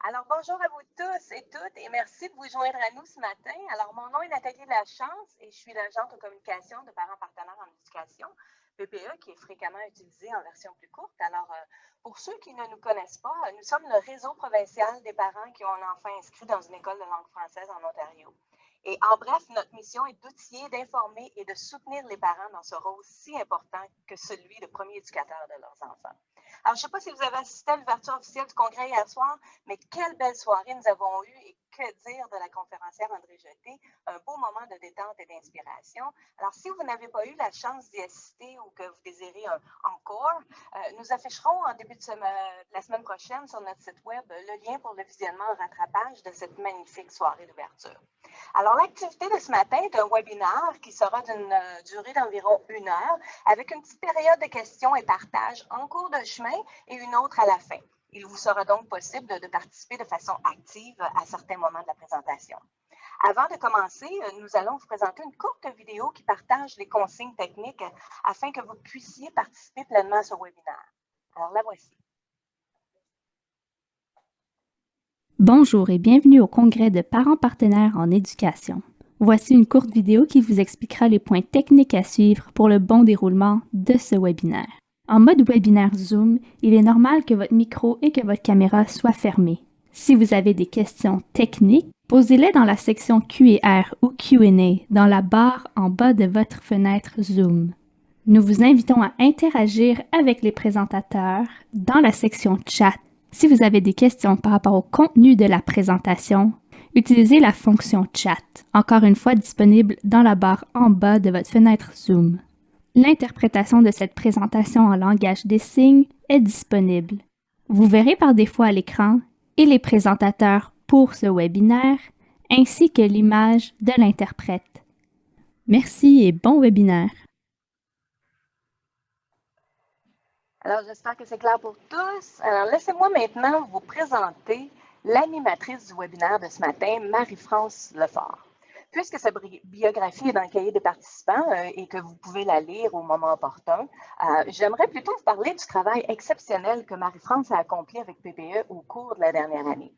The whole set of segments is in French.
Alors, bonjour à vous tous et toutes et merci de vous joindre à nous ce matin. Alors, mon nom est Nathalie Lachance et je suis l'agente de communication de Parents Partenaires en éducation, PPE, qui est fréquemment utilisé en version plus courte. Alors, pour ceux qui ne nous connaissent pas, nous sommes le réseau provincial des parents qui ont un enfant inscrit dans une école de langue française en Ontario. Et en bref, notre mission est d'outiller, d'informer et de soutenir les parents dans ce rôle si important que celui de premier éducateur de leurs enfants. Alors, je ne sais pas si vous avez assisté à l'ouverture officielle du congrès hier soir, mais quelle belle soirée nous avons eue et que dire de la conférencière André Jeté, un beau moment de détente et d'inspiration. Alors, si vous n'avez pas eu la chance d'y assister ou que vous désirez un encore, nous afficherons en début de la semaine prochaine sur notre site web le lien pour le visionnement en rattrapage de cette magnifique soirée d'ouverture. Alors, l'activité de ce matin est un webinaire qui sera d'une durée d'environ 1 heure avec une petite période de questions et partages en cours de chemin et une autre à la fin. Il vous sera donc possible de participer de façon active à certains moments de la présentation. Avant de commencer, nous allons vous présenter une courte vidéo qui partage les consignes techniques afin que vous puissiez participer pleinement à ce webinaire. Alors, la voici. Bonjour et bienvenue au congrès de parents partenaires en éducation. Voici une courte vidéo qui vous expliquera les points techniques à suivre pour le bon déroulement de ce webinaire. En mode webinaire Zoom, il est normal que votre micro et que votre caméra soient fermés. Si vous avez des questions techniques, posez-les dans la section Q&R ou Q&A dans la barre en bas de votre fenêtre Zoom. Nous vous invitons à interagir avec les présentateurs dans la section Chat. Si vous avez des questions par rapport au contenu de la présentation, utilisez la fonction Chat, encore une fois disponible dans la barre en bas de votre fenêtre Zoom. L'interprétation de cette présentation en langage des signes est disponible. Vous verrez par défaut à l'écran et les présentateurs pour ce webinaire, ainsi que l'image de l'interprète. Merci et bon webinaire! Alors, j'espère que c'est clair pour tous. Alors, laissez-moi maintenant vous présenter l'animatrice du webinaire de ce matin, Marie-France Lefort. Puisque sa biographie est dans le cahier des participants et que vous pouvez la lire au moment opportun, j'aimerais plutôt vous parler du travail exceptionnel que Marie-France a accompli avec PPE au cours de la dernière année.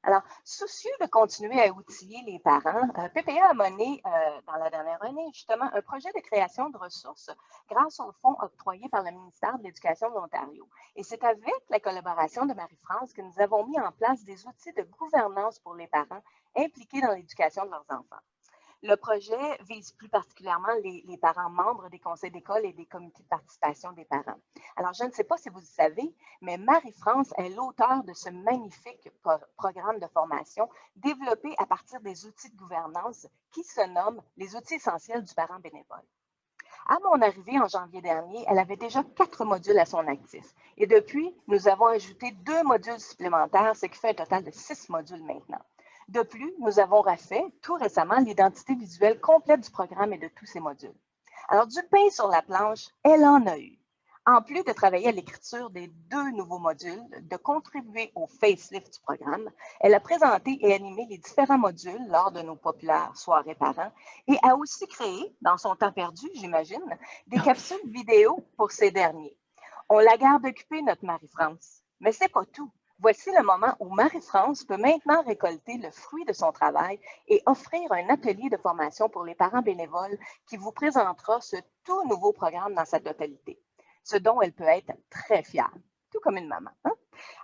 Alors, soucieux de continuer à outiller les parents, PPE a mené dans la dernière année justement un projet de création de ressources grâce aux fonds octroyés par le ministère de l'Éducation de l'Ontario. Et c'est avec la collaboration de Marie-France que nous avons mis en place des outils de gouvernance pour les parents impliqués dans l'éducation de leurs enfants. Le projet vise plus particulièrement les parents membres des conseils d'école et des comités de participation des parents. Alors, je ne sais pas si vous le savez, mais Marie-France est l'auteure de ce magnifique programme de formation développé à partir des outils de gouvernance qui se nomment les outils essentiels du parent bénévole. À mon arrivée en janvier dernier, elle avait déjà 4 modules à son actif. Et depuis, nous avons ajouté 2 modules supplémentaires, ce qui fait un total de 6 modules maintenant. De plus, nous avons refait tout récemment l'identité visuelle complète du programme et de tous ses modules. Alors, du pain sur la planche, elle en a eu. En plus de travailler à l'écriture des 2 nouveaux modules, de contribuer au facelift du programme, elle a présenté et animé les différents modules lors de nos populaires soirées parents et a aussi créé, dans son temps perdu, j'imagine, des capsules vidéo pour ces derniers. On la garde occupée, notre Marie-France. Mais c'est pas tout. Voici le moment où Marie-France peut maintenant récolter le fruit de son travail et offrir un atelier de formation pour les parents bénévoles qui vous présentera ce tout nouveau programme dans sa totalité, ce dont elle peut être très fière, tout comme une maman. Hein?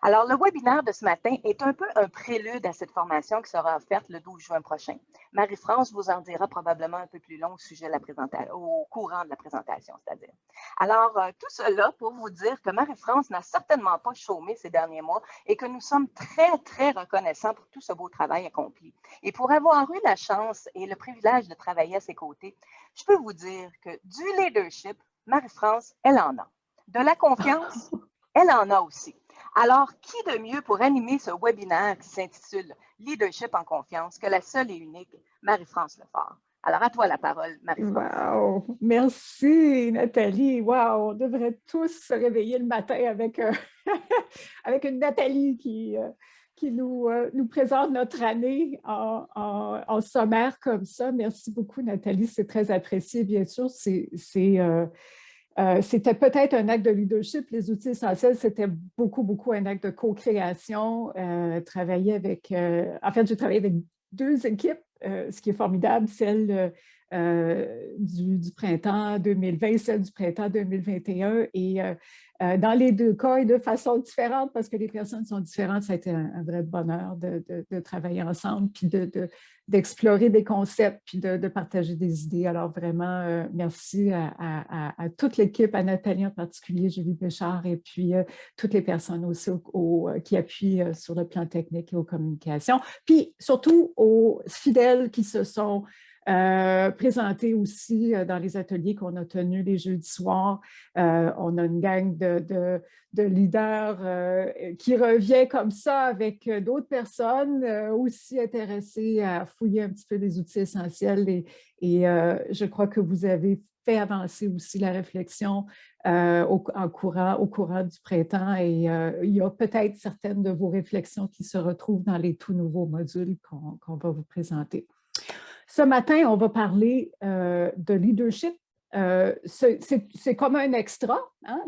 Alors, le webinaire de ce matin est un peu un prélude à cette formation qui sera offerte le 12 juin prochain. Marie-France vous en dira probablement un peu plus long au sujet de la présentation, au courant de la présentation, c'est-à-dire. Alors, tout cela pour vous dire que Marie-France n'a certainement pas chômé ces derniers mois et que nous sommes très, très reconnaissants pour tout ce beau travail accompli. Et pour avoir eu la chance et le privilège de travailler à ses côtés, je peux vous dire que du leadership, Marie-France, elle en a. De la confiance, elle en a aussi. Alors, qui de mieux pour animer ce webinaire qui s'intitule Leadership en confiance que la seule et unique Marie-France Lefort? Alors, à toi la parole, Marie-France. Wow! Merci, Nathalie. Wow! On devrait tous se réveiller le matin avec, avec une Nathalie qui nous présente notre année en sommaire comme ça. Merci beaucoup, Nathalie. C'est très apprécié, bien sûr. C'était peut-être un acte de leadership. Les outils essentiels, c'était beaucoup un acte de co-création. Travailler avec, en fait, j'ai travaillé avec 2 équipes, ce qui est formidable, celle du printemps 2020, celle du printemps 2021. Et dans les 2 cas, et de façon différente, parce que les personnes sont différentes, ça a été un vrai bonheur de travailler ensemble, puis d'explorer des concepts, puis de partager des idées. Alors vraiment, merci à toute l'équipe, à Nathalie en particulier, Julie Béchard, et puis toutes les personnes aussi qui appuient sur le plan technique et aux communications. Puis surtout aux fidèles qui se sont présentés aussi dans les ateliers qu'on a tenus les jeudis soirs. On a une gang de leaders qui revient comme ça avec d'autres personnes aussi intéressées à fouiller un petit peu les outils essentiels et je crois que vous avez fait avancer aussi la réflexion au courant du printemps et il y a peut-être certaines de vos réflexions qui se retrouvent dans les tout nouveaux modules qu'on va vous présenter. Ce matin, on va parler de leadership. C'est comme un extra. Hein?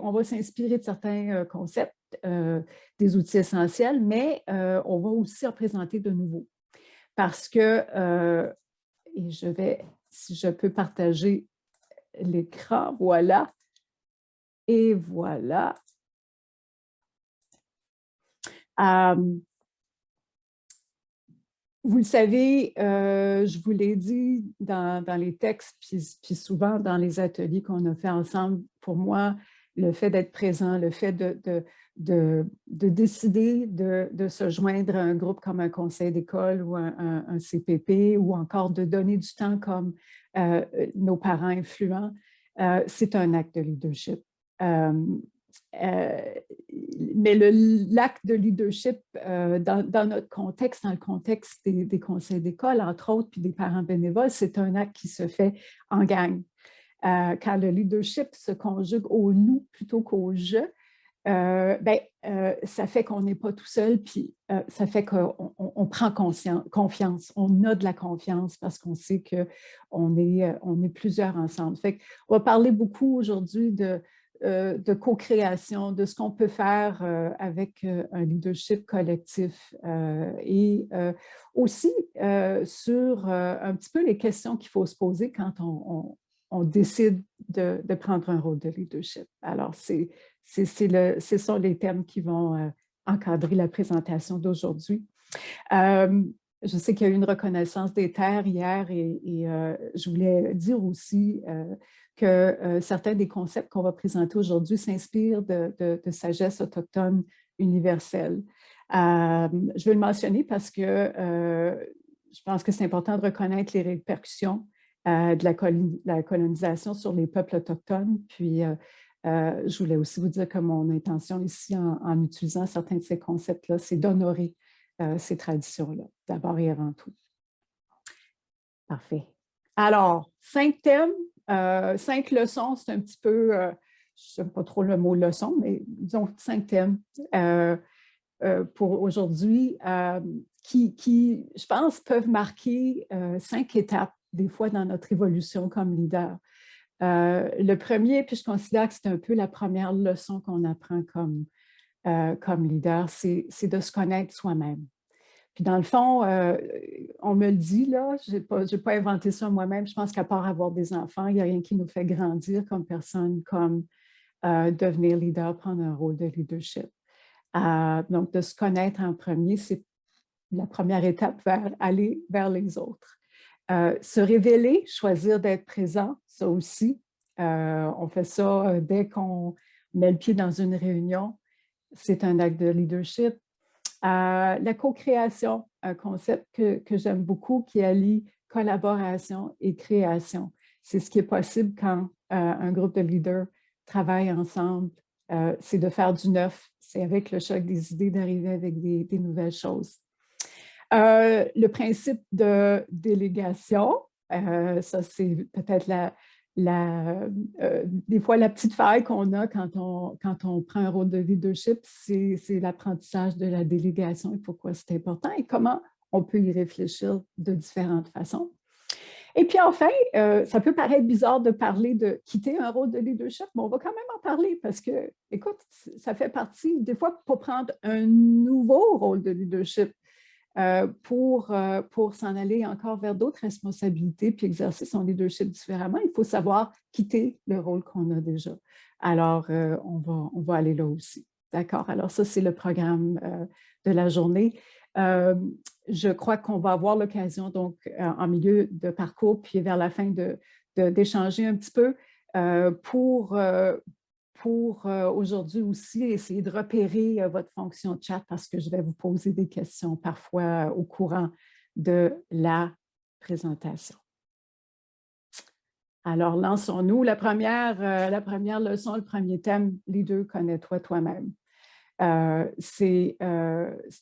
On va s'inspirer de certains concepts, des outils essentiels, mais on va aussi en présenter de nouveaux. Parce que, et si je peux partager l'écran, voilà. Et voilà. Vous le savez, je vous l'ai dit dans les textes, puis souvent dans les ateliers qu'on a fait ensemble, pour moi, le fait d'être présent, le fait de décider de se joindre à un groupe comme un conseil d'école ou un CPP ou encore de donner du temps comme nos parents influents, c'est un acte de leadership. Mais l'acte de leadership dans notre contexte, dans le contexte des conseils d'école, entre autres, puis des parents bénévoles, c'est un acte qui se fait en gang. Quand le leadership se conjugue au « nous » plutôt qu'au « je », ça fait qu'on n'est pas tout seul, puis ça fait qu'on prend confiance, on a de la confiance parce qu'on sait qu'on est plusieurs ensemble. Fait on va parler beaucoup aujourd'hui de co-création, de ce qu'on peut faire avec un leadership collectif et aussi sur un petit peu les questions qu'il faut se poser quand on décide de prendre un rôle de leadership. Alors, ce sont les thèmes qui vont encadrer la présentation d'aujourd'hui. Je sais qu'il y a eu une reconnaissance des terres hier et je voulais dire aussi que certains des concepts qu'on va présenter aujourd'hui s'inspirent de sagesse autochtone universelle. Je veux le mentionner parce que je pense que c'est important de reconnaître les répercussions de la colonisation sur les peuples autochtones. Puis, je voulais aussi vous dire que mon intention ici, en utilisant certains de ces concepts-là, c'est d'honorer ces traditions-là, d'abord et avant tout. Parfait. Alors, 5 thèmes, 5 leçons, c'est un petit peu, je n'aime pas trop le mot leçon, mais disons 5 thèmes pour aujourd'hui qui, je pense, peuvent marquer 5 étapes, des fois, dans notre évolution comme leader. Le premier, puis je considère que c'est un peu la première leçon qu'on apprend comme leader, c'est de se connaître soi-même. Puis dans le fond, on me le dit, là, je n'ai pas inventé ça moi-même, je pense qu'à part avoir des enfants, il n'y a rien qui nous fait grandir comme personne, comme devenir leader, prendre un rôle de leadership. Donc, de se connaître en premier, c'est la première étape vers aller vers les autres. Se révéler, choisir d'être présent, ça aussi. On fait ça dès qu'on met le pied dans une réunion. C'est un acte de leadership. La co-création, un concept que j'aime beaucoup qui allie collaboration et création. C'est ce qui est possible quand un groupe de leaders travaille ensemble. C'est de faire du neuf. C'est avec le choc des idées d'arriver avec des nouvelles choses. Le principe de délégation, ça c'est peut-être des fois la petite faille qu'on a quand on prend un rôle de leadership, c'est l'apprentissage de la délégation et pourquoi c'est important et comment on peut y réfléchir de différentes façons. Et puis enfin, ça peut paraître bizarre de parler de quitter un rôle de leadership, mais on va quand même en parler parce que, écoute, ça fait partie, des fois, pour prendre un nouveau rôle de leadership, pour s'en aller encore vers d'autres responsabilités puis exercer son leadership différemment, il faut savoir quitter le rôle qu'on a déjà. Alors, on va aller là aussi. D'accord? Alors, ça, c'est le programme de la journée. Je crois qu'on va avoir l'occasion, donc, en milieu de parcours, puis vers la fin d'échanger un petit peu pour aujourd'hui aussi, essayer de repérer votre fonction de chat parce que je vais vous poser des questions parfois au courant de la présentation. Alors, lançons-nous. La première leçon, le premier thème, leader, connais-toi toi-même. C'est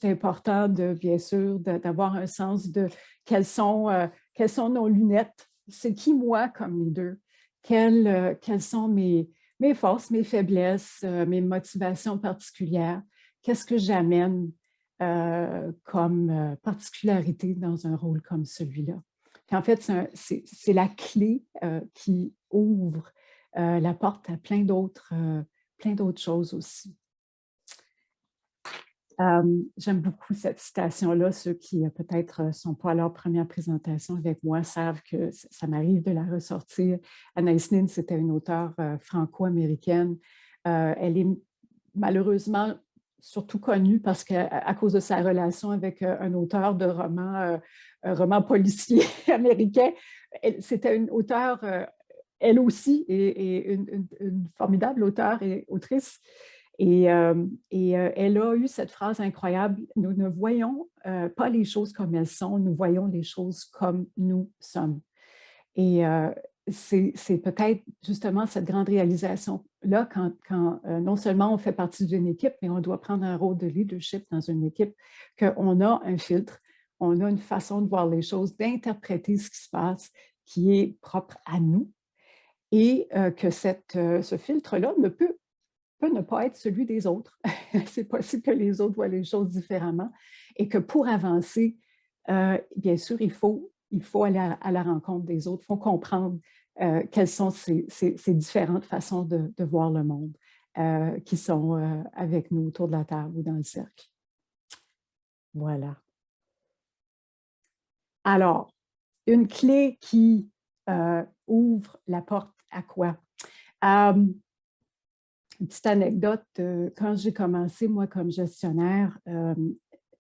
important, bien sûr, d'avoir un sens de quelles sont nos lunettes. C'est qui moi comme leader? Quelles sont mes forces, mes faiblesses, mes motivations particulières? Qu'est-ce que j'amène comme particularité dans un rôle comme celui-là? En fait, c'est la clé qui ouvre la porte à plein d'autres choses aussi. J'aime beaucoup cette citation-là. Ceux qui peut-être ne sont pas à leur première présentation avec moi savent que ça m'arrive de la ressortir. Anaïs Nin, c'était une auteure franco-américaine. Elle est malheureusement surtout connue parce qu'à cause de sa relation avec un auteur de romans policiers américains, c'était une auteure, elle aussi, et une formidable auteure et autrice. Et elle a eu cette phrase incroyable, « Nous ne voyons pas les choses comme elles sont, nous voyons les choses comme nous sommes. » Et c'est peut-être justement cette grande réalisation-là quand non seulement on fait partie d'une équipe, mais on doit prendre un rôle de leadership dans une équipe, qu'on a un filtre, on a une façon de voir les choses, d'interpréter ce qui se passe qui est propre à nous et que ce filtre-là peut ne pas être celui des autres. C'est possible que les autres voient les choses différemment et que pour avancer, bien sûr, il faut aller à la rencontre des autres, il faut comprendre quelles sont ces différentes façons de voir le monde qui sont avec nous autour de la table ou dans le cercle. Voilà. Alors, une clé qui ouvre la porte à quoi? Une petite anecdote, quand j'ai commencé, moi, comme gestionnaire,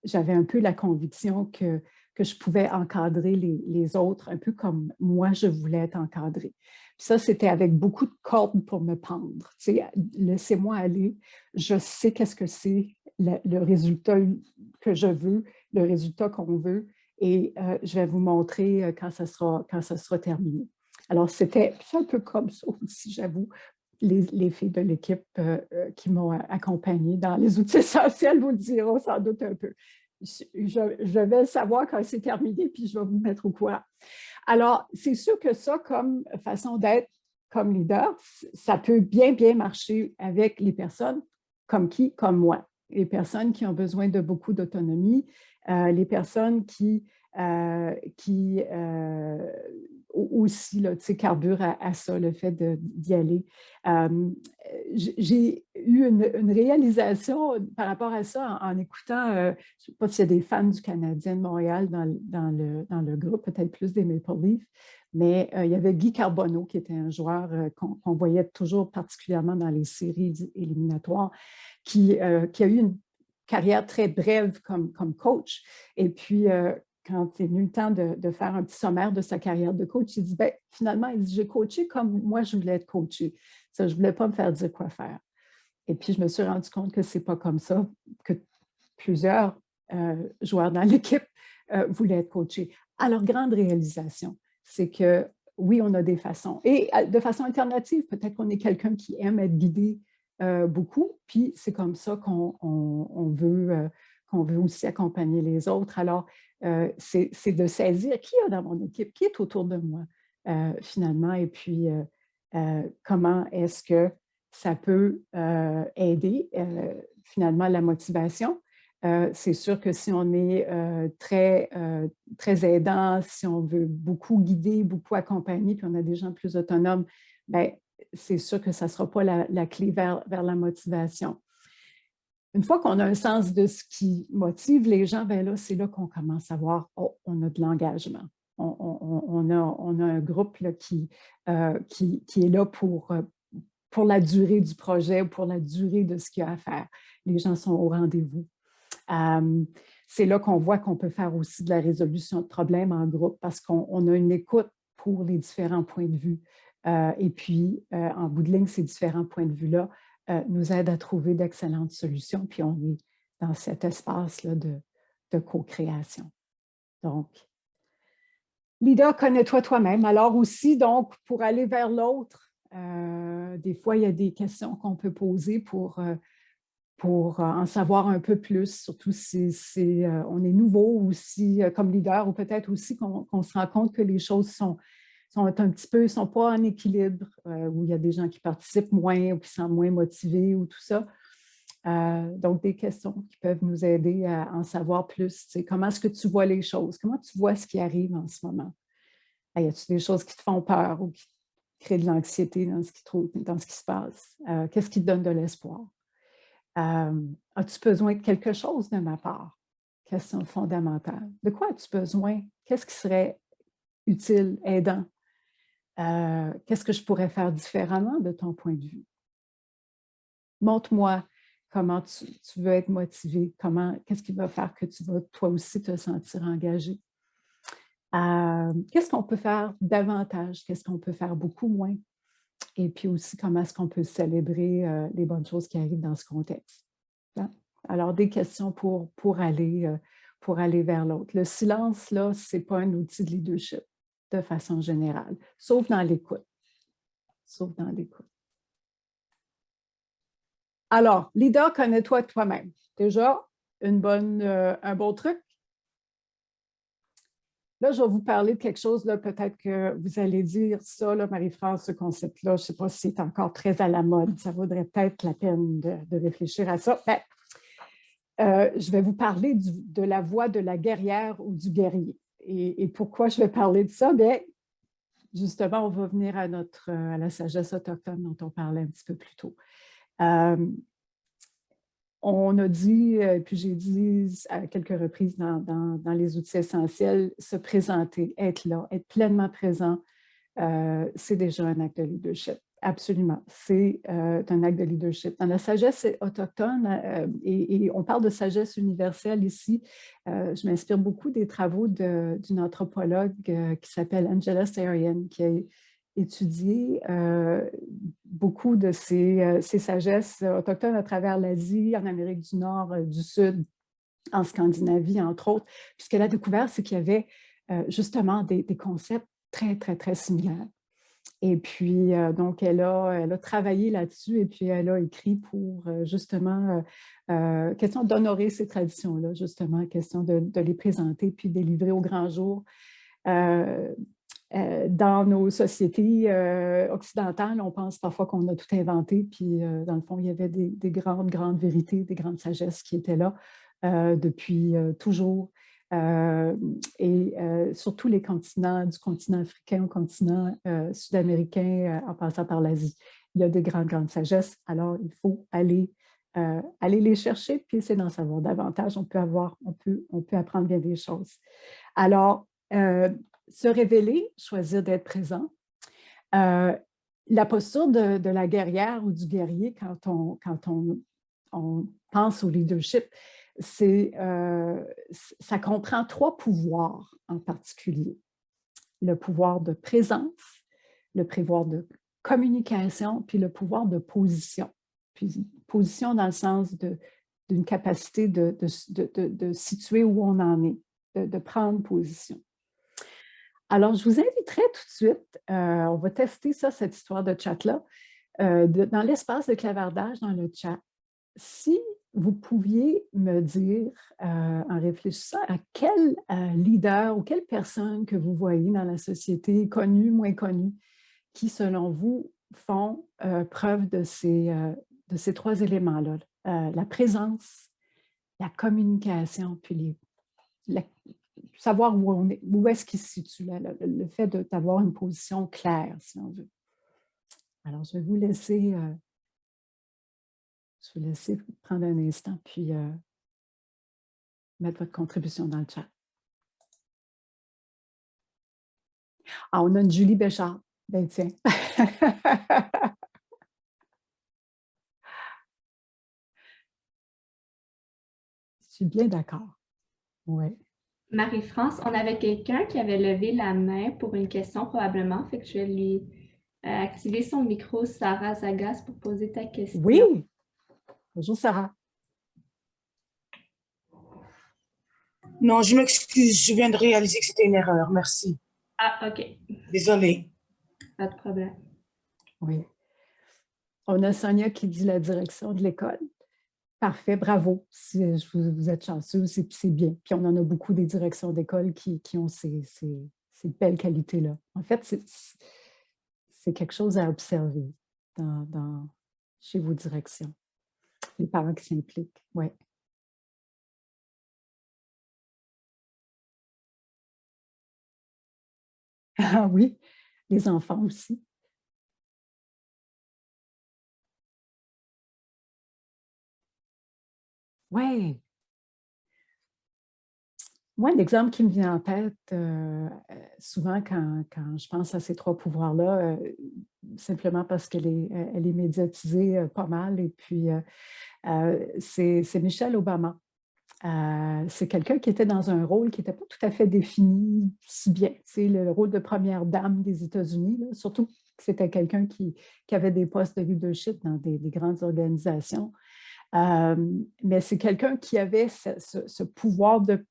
j'avais un peu la conviction que je pouvais encadrer les autres, un peu comme moi, je voulais être encadrée. Puis ça, c'était avec beaucoup de cordes pour me pendre. Tu sais, laissez-moi aller, je sais qu'est-ce que c'est le résultat que je veux, le résultat qu'on veut, et je vais vous montrer quand ça sera terminé. Alors, c'était un peu comme ça aussi, j'avoue. Les filles de l'équipe qui m'ont accompagnée dans les outils essentiels vous le diront sans doute un peu. Je vais le savoir quand c'est terminé, puis je vais vous mettre au courant. Alors, c'est sûr que ça, comme façon d'être comme leader, ça peut bien marcher avec les personnes comme qui? Comme moi. Les personnes qui ont besoin de beaucoup d'autonomie, les personnes qui aussi là, carburent à ça, le fait d'y aller. J'ai eu une réalisation par rapport à ça en écoutant, je ne sais pas s'il y a des fans du Canadien de Montréal dans le groupe, peut-être plus des Maple Leafs, mais il y avait Guy Carbonneau qui était un joueur qu'on voyait toujours particulièrement dans les séries éliminatoires, qui a eu une carrière très brève comme coach. Et puis, quand il est venu le temps de faire un petit sommaire de sa carrière de coach, il dit, ben, finalement, j'ai coaché comme moi, je voulais être coaché. Ça, je ne voulais pas me faire dire quoi faire. Et puis, je me suis rendu compte que ce n'est pas comme ça, que plusieurs joueurs dans l'équipe voulaient être coachés. Alors, grande réalisation, c'est que oui, on a des façons. Et de façon alternative, peut-être qu'on est quelqu'un qui aime être guidé beaucoup, puis c'est comme ça qu'on veut aussi accompagner les autres. Alors, c'est de saisir qui y a dans mon équipe, qui est autour de moi, finalement, et puis comment est-ce que ça peut aider, finalement, la motivation, C'est sûr que si on est très aidant, si on veut beaucoup guider, beaucoup accompagner, puis on a des gens plus autonomes, bien, c'est sûr que ça ne sera pas la clé vers la motivation. Une fois qu'on a un sens de ce qui motive les gens, bien là, c'est là qu'on commence à voir, oh, on a de l'engagement. On a un groupe là, qui est là pour la durée du projet ou pour la durée de ce qu'il y a à faire. Les gens sont au rendez-vous. C'est là qu'on voit qu'on peut faire aussi de la résolution de problèmes en groupe parce qu'on a une écoute pour les différents points de vue. Et puis, en bout de ligne, ces différents points de vue-là nous aident à trouver d'excellentes solutions. Puis, on est dans cet espace-là de co-création. Donc, leader, connais-toi toi-même. Alors aussi, donc, pour aller vers l'autre, des fois, il y a des questions qu'on peut poser pour en savoir un peu plus, surtout si on est nouveau ou si, comme leader, ou peut-être aussi qu'on se rend compte que les choses sont un petit peu, sont pas en équilibre, où il y a des gens qui participent moins ou qui sont moins motivés ou tout ça. Donc, des questions qui peuvent nous aider à en savoir plus. Tu sais, comment est-ce que tu vois les choses? Comment tu vois ce qui arrive en ce moment? Y a-t-il des choses qui te font peur ou qui créent de l'anxiété dans ce qui se passe? Qu'est-ce qui te donne de l'espoir? As-tu besoin de quelque chose de ma part? Question fondamentale. De quoi as-tu besoin? Qu'est-ce qui serait utile, aidant? Qu'est-ce que je pourrais faire différemment de ton point de vue? Montre-moi comment tu veux être motivé, qu'est-ce qui va faire que tu vas toi aussi te sentir engagé? Qu'est-ce qu'on peut faire davantage? Qu'est-ce qu'on peut faire beaucoup moins? Et puis aussi, comment est-ce qu'on peut célébrer les bonnes choses qui arrivent dans ce contexte? Hein? Alors, des questions pour aller vers l'autre. Le silence, là, ce n'est pas un outil de leadership de façon générale, sauf dans l'écoute. Sauf dans l'écoute. Alors, leader, connais-toi toi-même. Déjà, un bon truc. Là, je vais vous parler de quelque chose, là, peut-être que vous allez dire ça, là, Marie-France, ce concept-là, je ne sais pas si c'est encore très à la mode. Ça vaudrait peut-être la peine de réfléchir à ça. Ben, je vais vous parler de la voix de la guerrière ou du guerrier. Et pourquoi je vais parler de ça? Bien, justement, on va venir à la sagesse autochtone dont on parlait un petit peu plus tôt. On a dit, puis j'ai dit à quelques reprises dans les outils essentiels, se présenter, être là, être pleinement présent, c'est déjà un acte de leadership. Absolument, c'est un acte de leadership. Dans la sagesse autochtone, et on parle de sagesse universelle ici, je m'inspire beaucoup des travaux d'une anthropologue qui s'appelle Angela Sarian, qui a étudié beaucoup de ces sagesses autochtones à travers l'Asie, en Amérique du Nord, du Sud, en Scandinavie, entre autres. Puis ce qu'elle a découvert, c'est qu'il y avait justement des concepts très, très, très similaires. Et puis, donc, elle a travaillé là-dessus et puis elle a écrit pour justement, question d'honorer ces traditions-là, justement, question de les présenter puis de les livrer au grand jour. Dans nos sociétés occidentales, on pense parfois qu'on a tout inventé, puis dans le fond, il y avait des grandes, grandes vérités, des grandes sagesses qui étaient là depuis toujours. Et sur tous les continents, du continent africain au continent sud-américain, en passant par l'Asie, il y a des grandes, grandes sagesses. Alors, il faut aller les chercher, puis essayer d'en savoir davantage. On peut apprendre bien des choses. Alors, se révéler, choisir d'être présent. La posture de la guerrière ou du guerrier, quand on pense au leadership, ça comprend 3 pouvoirs en particulier. Le pouvoir de présence, le pouvoir de communication, puis le pouvoir de position. Puis position dans le sens d'une capacité de situer où on en est, de prendre position. Alors, je vous inviterai tout de suite, on va tester ça, cette histoire de chat-là, dans l'espace de clavardage dans le chat. Si vous pouviez me dire, en réfléchissant, à quel leader ou quelle personne que vous voyez dans la société, connue, moins connue, qui, selon vous, font preuve de ces 3 éléments-là, la présence, la communication, puis savoir où est-ce qu'il se situe, le fait d'avoir une position claire, si on veut. Alors, je vais vous laisser, prendre un instant, puis mettre votre contribution dans le chat. Ah, on a une Julie Béchard. Ben tiens. Je suis bien d'accord. Oui. Marie-France, on avait quelqu'un qui avait levé la main pour une question probablement, fait que je vais lui activer son micro, Sarah Zagas, pour poser ta question. Oui. Bonjour, Sarah. Non, je m'excuse, je viens de réaliser que c'était une erreur. Merci. Ah, OK. Désolée. Pas de problème. Oui. On a Sonia qui dit la direction de l'école. Parfait, bravo. Si vous êtes chanceux, c'est bien. Puis on en a beaucoup des directions d'école qui ont ces belles qualités-là. En fait, c'est quelque chose à observer chez vos directions. Les parents qui s'impliquent, oui. Ah oui, les enfants aussi. Oui. Moi, l'exemple qui me vient en tête, souvent quand je pense à ces trois pouvoirs-là, simplement parce qu'elle est médiatisée pas mal, et puis c'est Michelle Obama. C'est quelqu'un qui était dans un rôle qui n'était pas tout à fait défini si bien. C'est le rôle de première dame des États-Unis, surtout que c'était quelqu'un qui avait des postes de leadership dans des grandes organisations. Mais c'est quelqu'un qui avait ce pouvoir de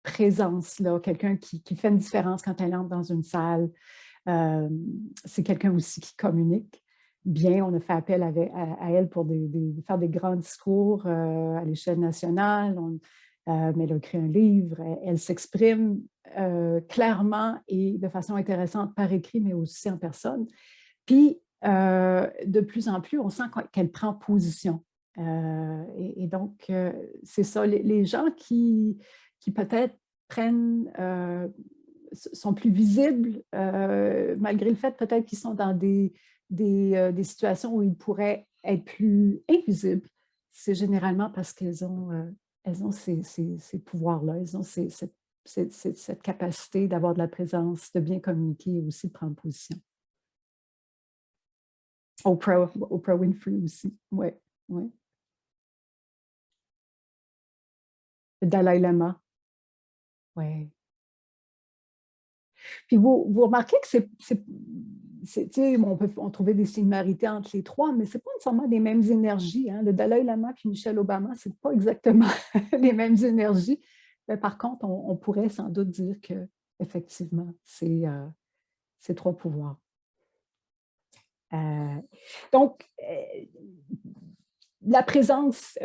présence-là, quelqu'un qui fait une différence quand elle entre dans une salle. C'est quelqu'un aussi qui communique bien. On a fait appel à elle pour faire des grands discours à l'échelle nationale. Mais elle a écrit un livre. Elle s'exprime clairement et de façon intéressante par écrit, mais aussi en personne. Puis, de plus en plus, on sent qu'elle prend position. Et donc, c'est ça, les gens qui peut-être sont plus visibles, malgré le fait peut-être qu'ils sont dans des situations où ils pourraient être plus invisibles. C'est généralement parce qu'elles ont ces pouvoirs-là, elles ont cette capacité d'avoir de la présence, de bien communiquer et aussi de prendre position. Oprah Winfrey aussi, oui. Ouais. Le Dalai Lama. Oui. Puis vous remarquez que on peut trouver des similarités entre les trois, mais ce n'est pas nécessairement les mêmes énergies. Hein? Le Dalai Lama et Michelle Obama, ce n'est pas exactement les mêmes énergies. Mais par contre, on pourrait sans doute dire qu'effectivement, c'est trois pouvoirs. Donc, la présence,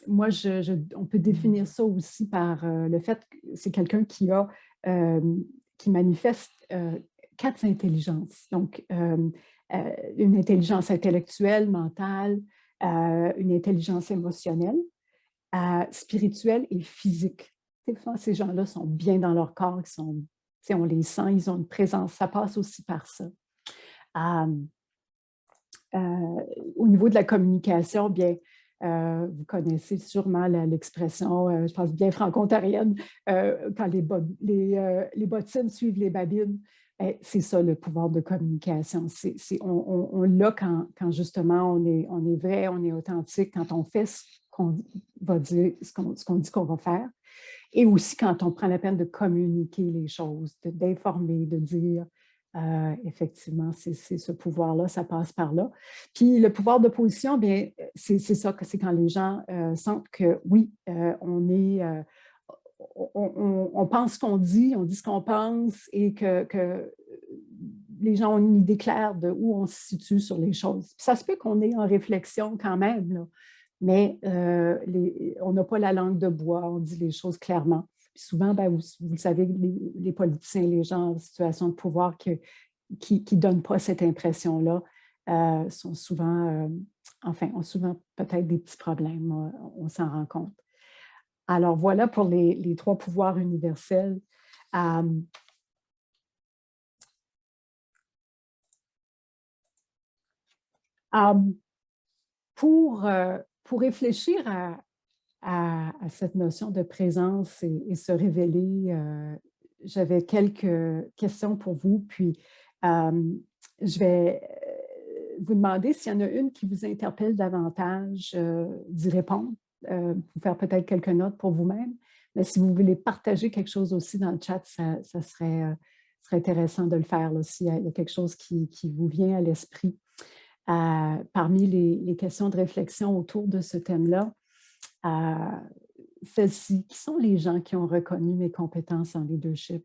moi, on peut définir ça aussi par le fait que c'est quelqu'un qui manifeste 4 intelligences. Donc, une intelligence intellectuelle, mentale, une intelligence émotionnelle, spirituelle et physique. Ces gens-là sont bien dans leur corps, on les sent, ils ont une présence. Ça passe aussi par ça. Au niveau de la communication, bien, vous connaissez sûrement l'expression, je pense bien franco-ontarienne, quand les bottines suivent les babines. C'est ça le pouvoir de communication. On l'a quand justement on est vrai, on est authentique, quand on fait ce qu'on va dire, ce qu'on dit qu'on va faire, et aussi quand on prend la peine de communiquer les choses, d'informer, de dire. Effectivement, c'est ce pouvoir-là, ça passe par là. Puis le pouvoir d'opposition, bien, c'est ça, c'est quand les gens sentent que oui, on pense ce qu'on dit, on dit ce qu'on pense, et que les gens ont une idée claire de où on se situe sur les choses. Puis ça se peut qu'on ait en réflexion quand même, là, mais on n'a pas la langue de bois, on dit les choses clairement. Puis souvent, ben, vous le savez, les politiciens, les gens en situation de pouvoir qui ne donnent pas cette impression-là sont souvent, ont souvent peut-être des petits problèmes, on s'en rend compte. Alors, voilà pour les 3 pouvoirs universels. Pour réfléchir à cette notion de présence et se révéler, j'avais quelques questions pour vous, puis je vais vous demander s'il y en a une qui vous interpelle davantage, d'y répondre, vous faire peut-être quelques notes pour vous-même, mais si vous voulez partager quelque chose aussi dans le chat, ça serait intéressant de le faire, là, s'il y a quelque chose qui vous vient à l'esprit. Parmi les questions de réflexion autour de ce thème-là, celle-ci, qui sont les gens qui ont reconnu mes compétences en leadership?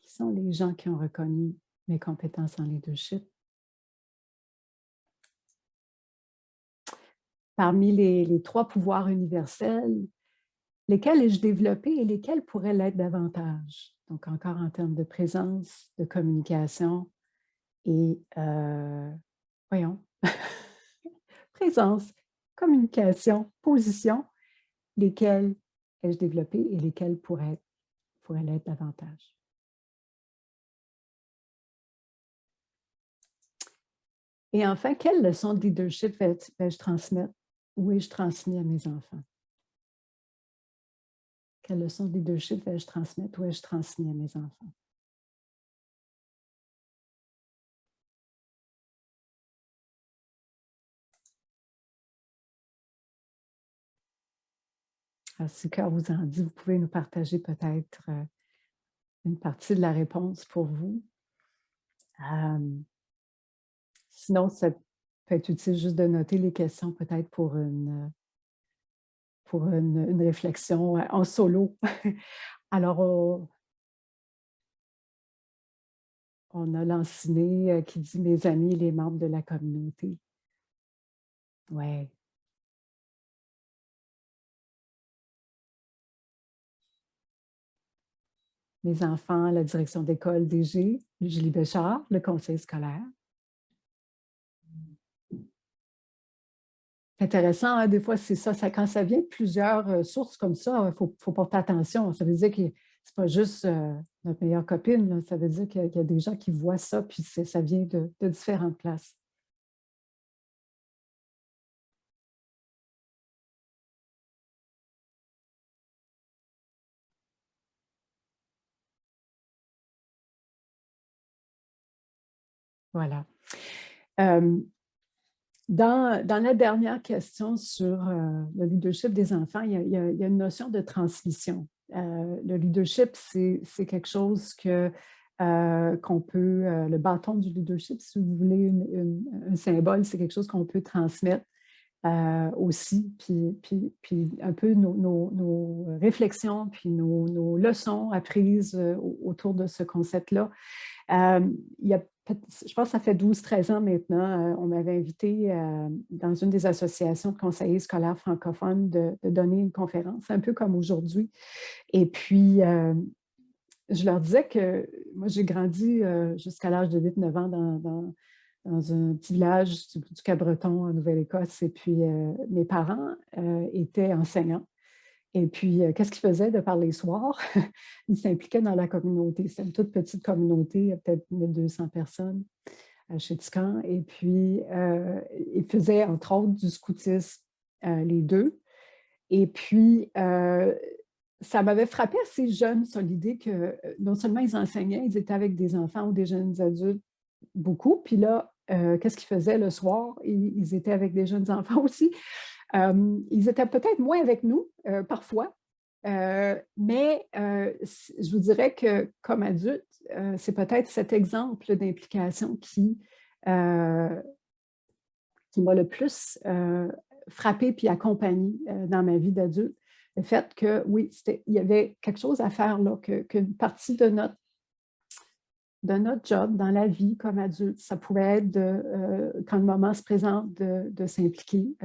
Qui sont les gens qui ont reconnu mes compétences en leadership? Parmi les 3 pouvoirs universels, lesquels ai-je développé et lesquels pourraient l'être davantage? Donc, encore en termes de présence, de communication et, voyons, présence, communication, position, lesquels ai-je développé et lesquels pourraient l'être davantage? Et enfin, quelle leçon de leadership vais-je transmettre ou ai-je transmis à mes enfants? Quelle leçon de leadership vais-je transmettre ou ai-je transmis à mes enfants? Alors, si le cœur vous en dit, vous pouvez nous partager peut-être une partie de la réponse pour vous. Sinon, ça peut être utile juste de noter les questions peut-être pour une réflexion en solo. Alors, on a Lanciné qui dit « Mes amis, les membres de la communauté ». Ouais. Mes enfants, la direction d'école DG, Julie Béchard, le conseil scolaire. Intéressant, hein? Des fois, c'est ça, quand ça vient de plusieurs sources comme ça, il faut porter attention. Ça veut dire que c'est pas juste notre meilleure copine, là. Ça veut dire qu'il y a des gens qui voient ça, puis ça vient de différentes places. Voilà. Dans la dernière question sur le leadership des enfants, il y a une notion de transmission. Le leadership, c'est quelque chose qu'on peut, le bâton du leadership, si vous voulez un symbole, c'est quelque chose qu'on peut transmettre aussi, puis un peu nos réflexions, puis nos leçons apprises autour de ce concept-là. Je pense que ça fait 12-13 ans maintenant, on m'avait invité dans une des associations de conseillers scolaires francophones de donner une conférence, un peu comme aujourd'hui. Et puis, je leur disais que moi, j'ai grandi jusqu'à l'âge de 8-9 ans dans un petit village du Cap-Breton en Nouvelle-Écosse. Et puis, mes parents étaient enseignants. Et puis, qu'est-ce qu'ils faisaient de par les soirs? Ils s'impliquaient dans la communauté. C'était une toute petite communauté, peut-être 1200 personnes à Chéticamp. Et puis, ils faisaient, entre autres, du scoutisme, les deux. Et puis, ça m'avait frappé assez jeune, sur l'idée que non seulement ils enseignaient, ils étaient avec des enfants ou des jeunes adultes, beaucoup. Puis là, qu'est-ce qu'ils faisaient le soir? Ils étaient avec des jeunes enfants aussi. Ils étaient peut-être moins avec nous, parfois, mais je vous dirais que comme adulte, c'est peut-être cet exemple d'implication qui m'a le plus frappé puis accompagné dans ma vie d'adulte. Le fait que, oui, il y avait quelque chose à faire, là, qu'une partie de notre job dans la vie comme adulte, ça pouvait être, quand le moment se présente, de s'impliquer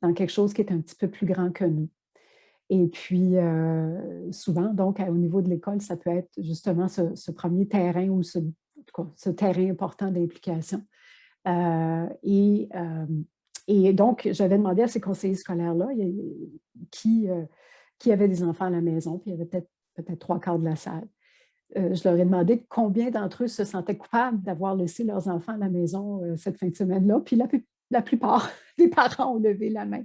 dans quelque chose qui est un petit peu plus grand que nous. Et puis, souvent, donc, au niveau de l'école, ça peut être justement ce premier terrain ou ce terrain important d'implication. Et donc, j'avais demandé à ces conseillers scolaires-là qui avait des enfants à la maison, puis il y avait peut-être 3/4 de la salle. Je leur ai demandé combien d'entre eux se sentaient coupables d'avoir laissé leurs enfants à la maison cette fin de semaine-là, puis la plupart des parents ont levé la main.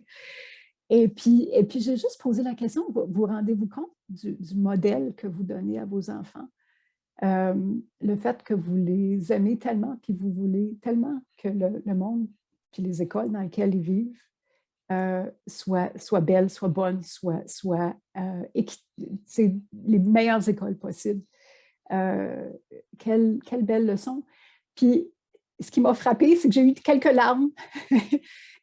Et puis j'ai juste posé la question, vous rendez-vous compte du modèle que vous donnez à vos enfants? Le fait que vous les aimez tellement, puis vous voulez tellement que le monde, puis les écoles dans lesquelles ils vivent, soient belles, soient bonnes, soient les meilleures écoles possibles. Quelle belle leçon. Puis, ce qui m'a frappée, c'est que j'ai eu quelques larmes.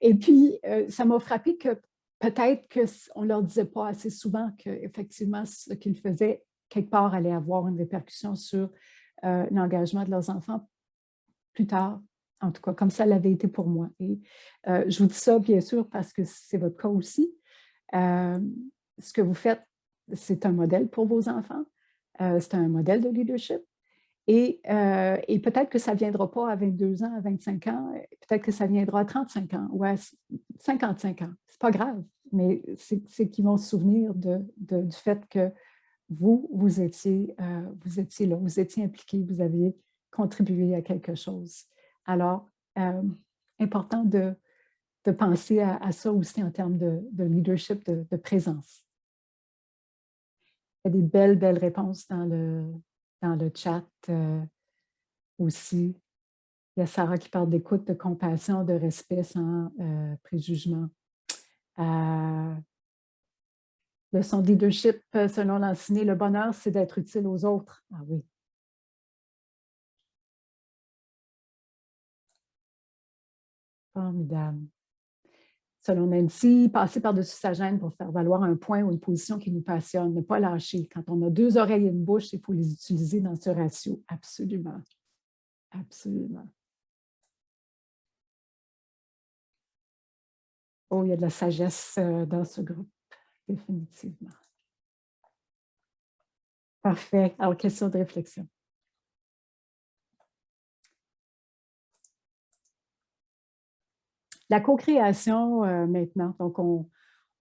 Et puis, ça m'a frappée que peut-être qu'on ne leur disait pas assez souvent qu'effectivement, ce qu'ils faisaient, quelque part, allait avoir une répercussion sur l'engagement de leurs enfants plus tard. En tout cas, comme ça l'avait été pour moi. Et je vous dis ça, bien sûr, parce que c'est votre cas aussi. Ce que vous faites, c'est un modèle pour vos enfants. C'est un modèle de leadership. Et peut-être que ça ne viendra pas à 22 ans, à 25 ans, peut-être que ça viendra à 35 ans ou à 55 ans. Ce n'est pas grave, mais c'est qu'ils vont se souvenir du fait que vous étiez là, vous étiez impliqués, vous aviez contribué à quelque chose. Alors, important de penser à ça aussi en termes de leadership, de présence. Il y a des belles réponses dans le chat aussi. Il y a Sarah qui parle d'écoute, de compassion, de respect sans préjugement. Leçon de leadership, selon l'enseigné, le bonheur, c'est d'être utile aux autres. Ah oui. Formidable. Selon Nancy, passer par-dessus sa gêne pour faire valoir un point ou une position qui nous passionne, ne pas lâcher. Quand on a 2 oreilles et une bouche, il faut les utiliser dans ce ratio. Absolument. Absolument. Oh, il y a de la sagesse dans ce groupe, définitivement. Parfait. Alors, question de réflexion. La co-création maintenant. Donc,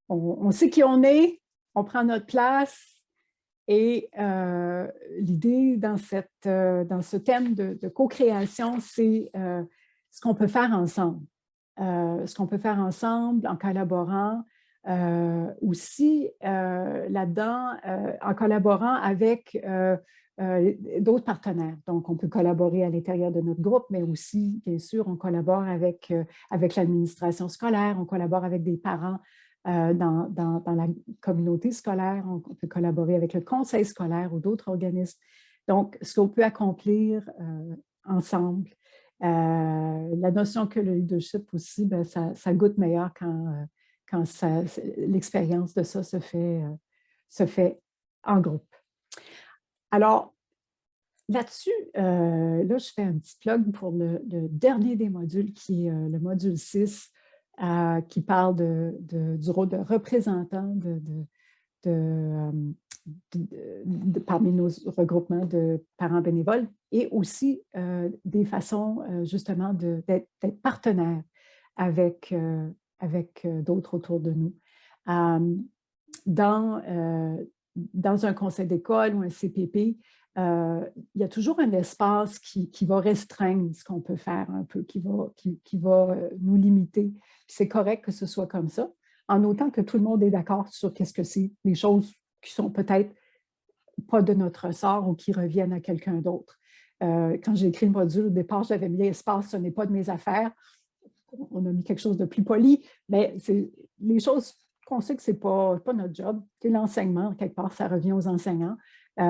on sait qui on est, on prend notre place et l'idée dans ce thème de co-création, c'est ce qu'on peut faire ensemble. Ce qu'on peut faire ensemble en collaborant aussi là-dedans, en collaborant avec d'autres partenaires. Donc, on peut collaborer à l'intérieur de notre groupe, mais aussi, bien sûr, on collabore avec l'administration scolaire, on collabore avec des parents dans la communauté scolaire, on peut collaborer avec le conseil scolaire ou d'autres organismes. Donc, ce qu'on peut accomplir ensemble. La notion que le leadership aussi, ben, ça goûte meilleur quand l'expérience de ça se fait en groupe. Alors, là-dessus, là, je fais un petit plug pour le dernier des modules, qui est le module 6, qui parle du rôle de représentant parmi nos regroupements de parents bénévoles et aussi des façons justement d'être partenaires avec d'autres autour de nous. Dans un conseil d'école ou un CPP, il y a toujours un espace qui va restreindre ce qu'on peut faire un peu, qui va nous limiter. C'est correct que ce soit comme ça, en autant que tout le monde est d'accord sur qu'est-ce que c'est, les choses qui sont peut-être pas de notre ressort ou qui reviennent à quelqu'un d'autre. Quand j'ai écrit le module, au départ, j'avais mis l'espace, ce n'est pas de mes affaires. On a mis quelque chose de plus poli, mais c'est les choses qu'on sait que ce n'est pas notre job. C'est l'enseignement, quelque part, ça revient aux enseignants. Il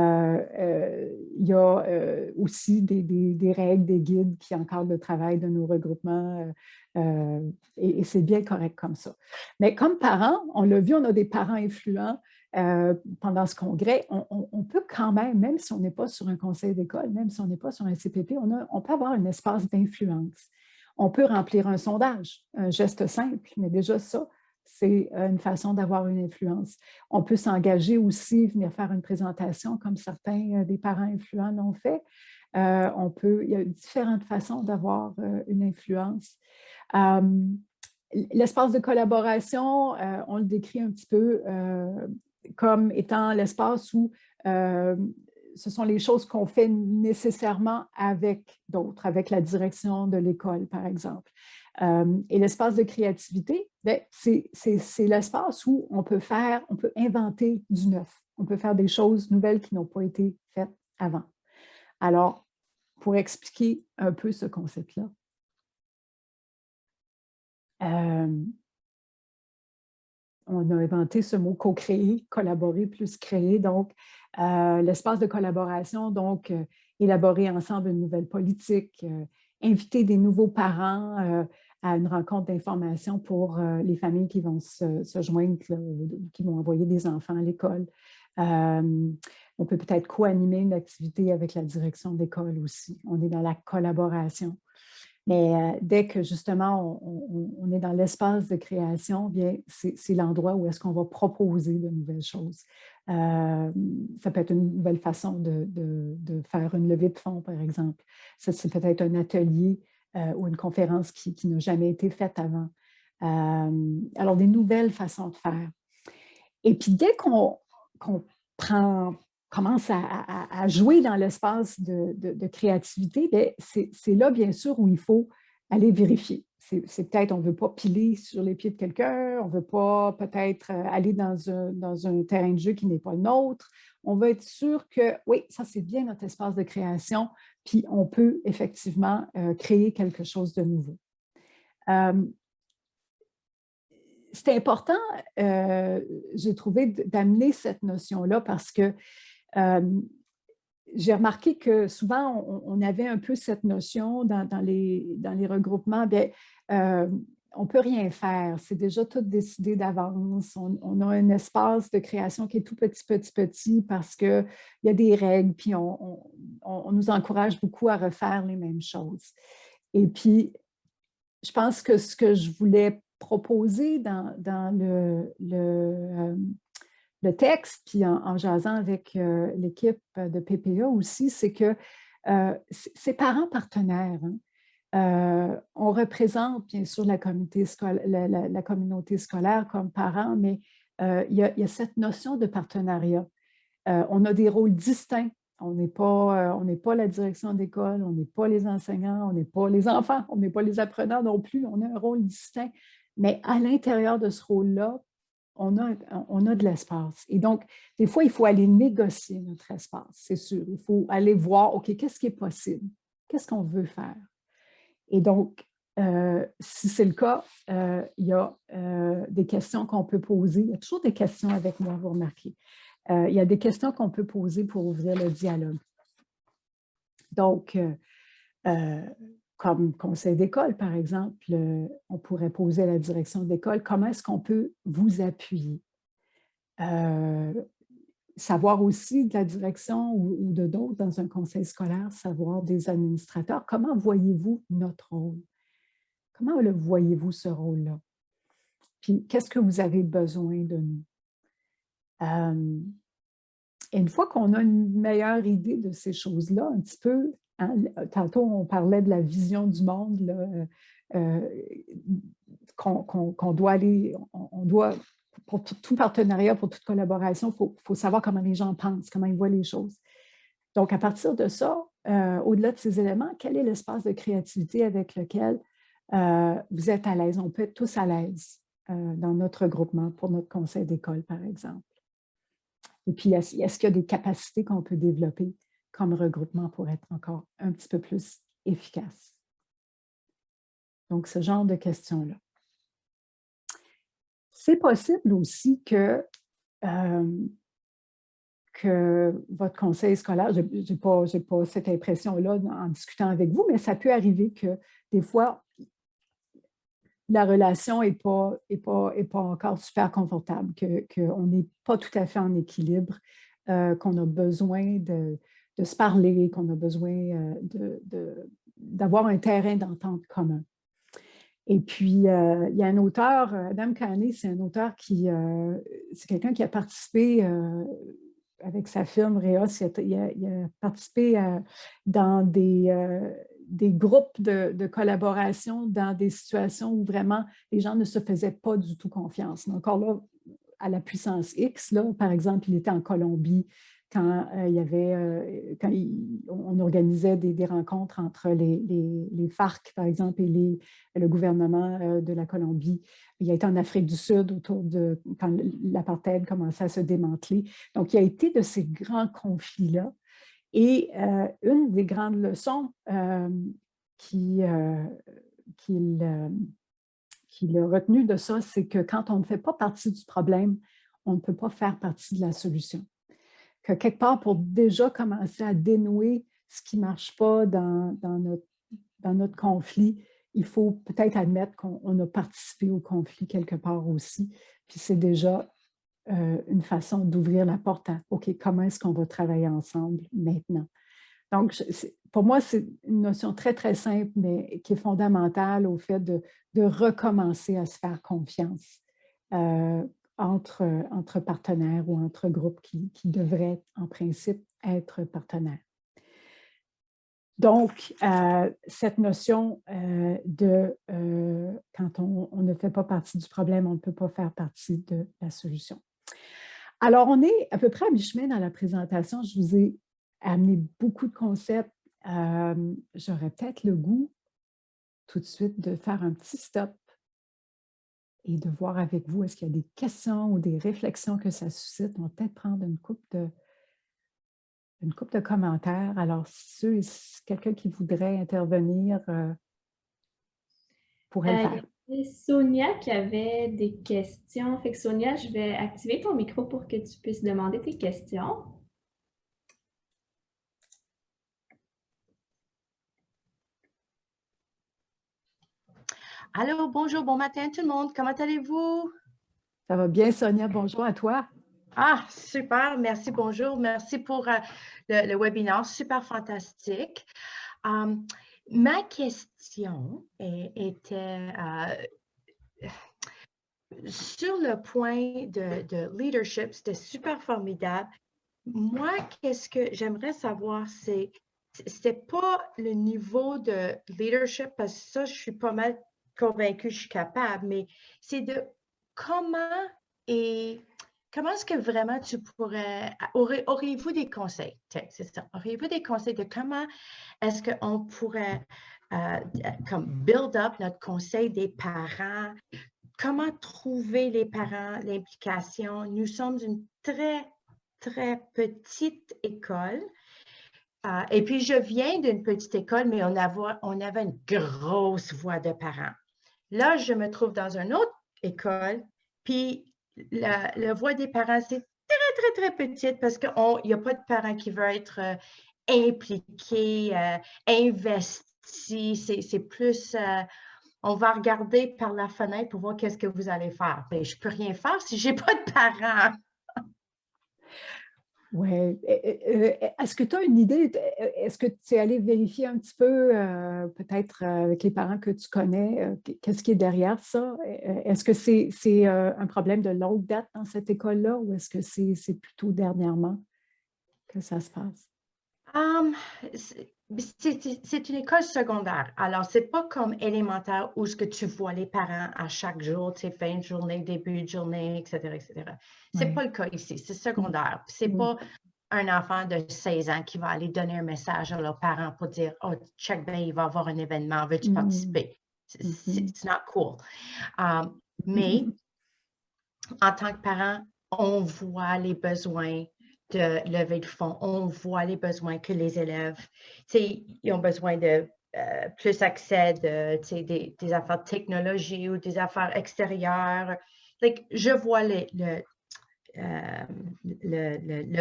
y a aussi des règles, des guides qui encadrent le travail de nos regroupements et c'est bien correct comme ça. Mais comme parents, on l'a vu, on a des parents influents pendant ce congrès. On peut quand même si on n'est pas sur un conseil d'école, même si on n'est pas sur un CPP, on peut avoir un espace d'influence. On peut remplir un sondage, un geste simple, mais déjà ça, c'est une façon d'avoir une influence. On peut s'engager aussi, venir faire une présentation comme certains des parents influents l'ont fait. Il y a différentes façons d'avoir une influence. l'espace de collaboration, on le décrit un petit peu comme étant l'espace où ce sont les choses qu'on fait nécessairement avec d'autres, avec la direction de l'école, par exemple. Et l'espace de créativité, c'est l'espace où on peut inventer du neuf. On peut faire des choses nouvelles qui n'ont pas été faites avant. Alors, pour expliquer un peu ce concept-là, on a inventé ce mot co-créer, collaborer plus créer. Donc, l'espace de collaboration, donc, élaborer ensemble une nouvelle politique, inviter des nouveaux parents à une rencontre d'information pour les familles qui vont se joindre, là, qui vont envoyer des enfants à l'école. On peut peut-être co-animer une activité avec la direction d'école aussi. On est dans la collaboration. Mais dès que justement on est dans l'espace de création, bien c'est l'endroit où est-ce qu'on va proposer de nouvelles choses. Ça peut être une nouvelle façon de faire une levée de fonds, par exemple. Ça, c'est peut-être un atelier ou une conférence qui n'a jamais été faite avant. Alors, des nouvelles façons de faire. Et puis, dès qu'on commence à jouer dans l'espace de créativité, c'est là, bien sûr, où il faut aller vérifier. C'est peut-être, on ne veut pas piler sur les pieds de quelqu'un, on ne veut pas peut-être aller dans un terrain de jeu qui n'est pas le nôtre. On veut être sûr que, oui, ça, c'est bien notre espace de création, puis on peut effectivement créer quelque chose de nouveau. C'est important, j'ai trouvé, d'amener cette notion-là parce que j'ai remarqué que souvent, on avait un peu cette notion dans les regroupements, bien, on ne peut rien faire, c'est déjà tout décidé d'avance. On a un espace de création qui est tout petit parce qu'il y a des règles, puis on nous encourage beaucoup à refaire les mêmes choses. Et puis, je pense que ce que je voulais proposer dans le texte, puis en jasant avec l'équipe de PPA aussi, c'est que ces parents partenaires, on représente bien sûr la communauté scolaire comme parents, mais il y a cette notion de partenariat. On a des rôles distincts. On n'est pas la direction d'école, on n'est pas les enseignants, on n'est pas les enfants, on n'est pas les apprenants non plus. On a un rôle distinct. Mais à l'intérieur de ce rôle-là, on a de l'espace. Et donc, des fois, il faut aller négocier notre espace, c'est sûr. Il faut aller voir, OK, qu'est-ce qui est possible? Qu'est-ce qu'on veut faire? Et donc, si c'est le cas, il y a des questions qu'on peut poser. Il y a toujours des questions avec moi, vous remarquez. Il y a des questions qu'on peut poser pour ouvrir le dialogue. Donc, comme conseil d'école, par exemple, on pourrait poser à la direction d'école, comment est-ce qu'on peut vous appuyer? Savoir aussi de la direction ou de d'autres dans un conseil scolaire, savoir des administrateurs, comment voyez-vous notre rôle? Comment le voyez-vous ce rôle-là? Puis, qu'est-ce que vous avez besoin de nous? Et une fois qu'on a une meilleure idée de ces choses-là, un petit peu, hein, tantôt on parlait de la vision du monde, là, qu'on doit aller, on doit, pour tout partenariat, pour toute collaboration, il faut savoir comment les gens pensent, comment ils voient les choses. Donc, à partir de ça, au-delà de ces éléments, quel est l'espace de créativité avec lequel vous êtes à l'aise? On peut être tous à l'aise dans notre regroupement pour notre conseil d'école, par exemple. Et puis, est-ce qu'il y a des capacités qu'on peut développer comme regroupement pour être encore un petit peu plus efficace? Donc, ce genre de questions-là. C'est possible aussi que votre conseil scolaire, je n'ai pas cette impression-là en discutant avec vous, mais ça peut arriver que des fois, la relation n'est pas encore super confortable, qu'on n'est pas tout à fait en équilibre, qu'on a besoin de se parler, qu'on a besoin d'avoir un terrain d'entente commun. Et puis, il y a un auteur, Adam Kane, c'est un auteur c'est quelqu'un qui a participé avec sa firme Reos, il a participé dans des groupes de collaboration dans des situations où vraiment les gens ne se faisaient pas du tout confiance. Mais encore là, à la puissance X, là, par exemple, il était en Colombie quand on organisait des rencontres entre les FARC, par exemple, et le gouvernement de la Colombie. Il a été en Afrique du Sud quand l'apartheid commençait à se démanteler. Donc, il a été de ces grands conflits-là. Et une des grandes leçons qu'il a retenues de ça, c'est que quand on ne fait pas partie du problème, on ne peut pas faire partie de la solution. Que quelque part, pour déjà commencer à dénouer ce qui ne marche pas dans notre conflit, il faut peut-être admettre qu'on a participé au conflit quelque part aussi. Puis c'est déjà une façon d'ouvrir la porte à « OK, comment est-ce qu'on va travailler ensemble maintenant? » Donc, pour moi, c'est une notion très, très simple, mais qui est fondamentale au fait de recommencer à se faire confiance entre partenaires ou entre groupes qui devraient, en principe, être partenaires. Donc, cette notion quand on ne fait pas partie du problème, on ne peut pas faire partie de la solution. Alors, on est à peu près à mi-chemin dans la présentation. Je vous ai amené beaucoup de concepts. J'aurais peut-être le goût tout de suite de faire un petit stop et de voir avec vous, est-ce qu'il y a des questions ou des réflexions que ça suscite. On va peut-être prendre une couple de commentaires. Alors, si quelqu'un qui voudrait intervenir pourrait le faire. Il y avait Sonia qui avait des questions. Fait que Sonia, je vais activer ton micro pour que tu puisses demander tes questions. Allô, bonjour, bon matin tout le monde. Comment allez-vous? Ça va bien, Sonia. Bonjour à toi. Ah, super. Merci, bonjour. Merci pour le webinaire. Super fantastique. Ma question était sur le point de leadership. C'était super formidable. Moi, qu'est-ce que j'aimerais savoir, c'était pas le niveau de leadership, parce que ça, je suis pas mal convaincue que je suis capable, mais c'est de comment est-ce que vraiment tu pourrais, auriez-vous des conseils? C'est ça. Auriez-vous des conseils de comment est-ce qu'on pourrait comme build up notre conseil des parents? Comment trouver les parents, l'implication? Nous sommes une très, très petite école. Et puis, je viens d'une petite école, mais on avait une grosse voix de parents. Là, je me trouve dans une autre école, puis la voix des parents, c'est très, très, très petite parce qu'il n'y a pas de parents qui veulent être impliqués, investis. C'est plus, on va regarder par la fenêtre pour voir qu'est-ce que vous allez faire. Mais je ne peux rien faire si je n'ai pas de parents. Oui. Est-ce que tu as une idée? Est-ce que tu es allé vérifier un petit peu, peut-être avec les parents que tu connais, qu'est-ce qui est derrière ça? Est-ce que c'est un problème de longue date dans cette école-là ou est-ce que c'est plutôt dernièrement que ça se passe? C'est une école secondaire. Alors, ce n'est pas comme élémentaire où ce que tu vois les parents à chaque jour, tu sais, fin de journée, début de journée, etc., etc. Ce n'est pas le cas ici. C'est secondaire. Ce n'est pas un enfant de 16 ans qui va aller donner un message à leurs parents pour dire « Oh, check bien, il va y avoir un événement, veux-tu participer? » C'est not cool. Mais en tant que parent, on voit les besoins de lever de fonds. On voit les besoins que les élèves, ils ont besoin de plus accès des affaires de technologie ou des affaires extérieures. Je vois le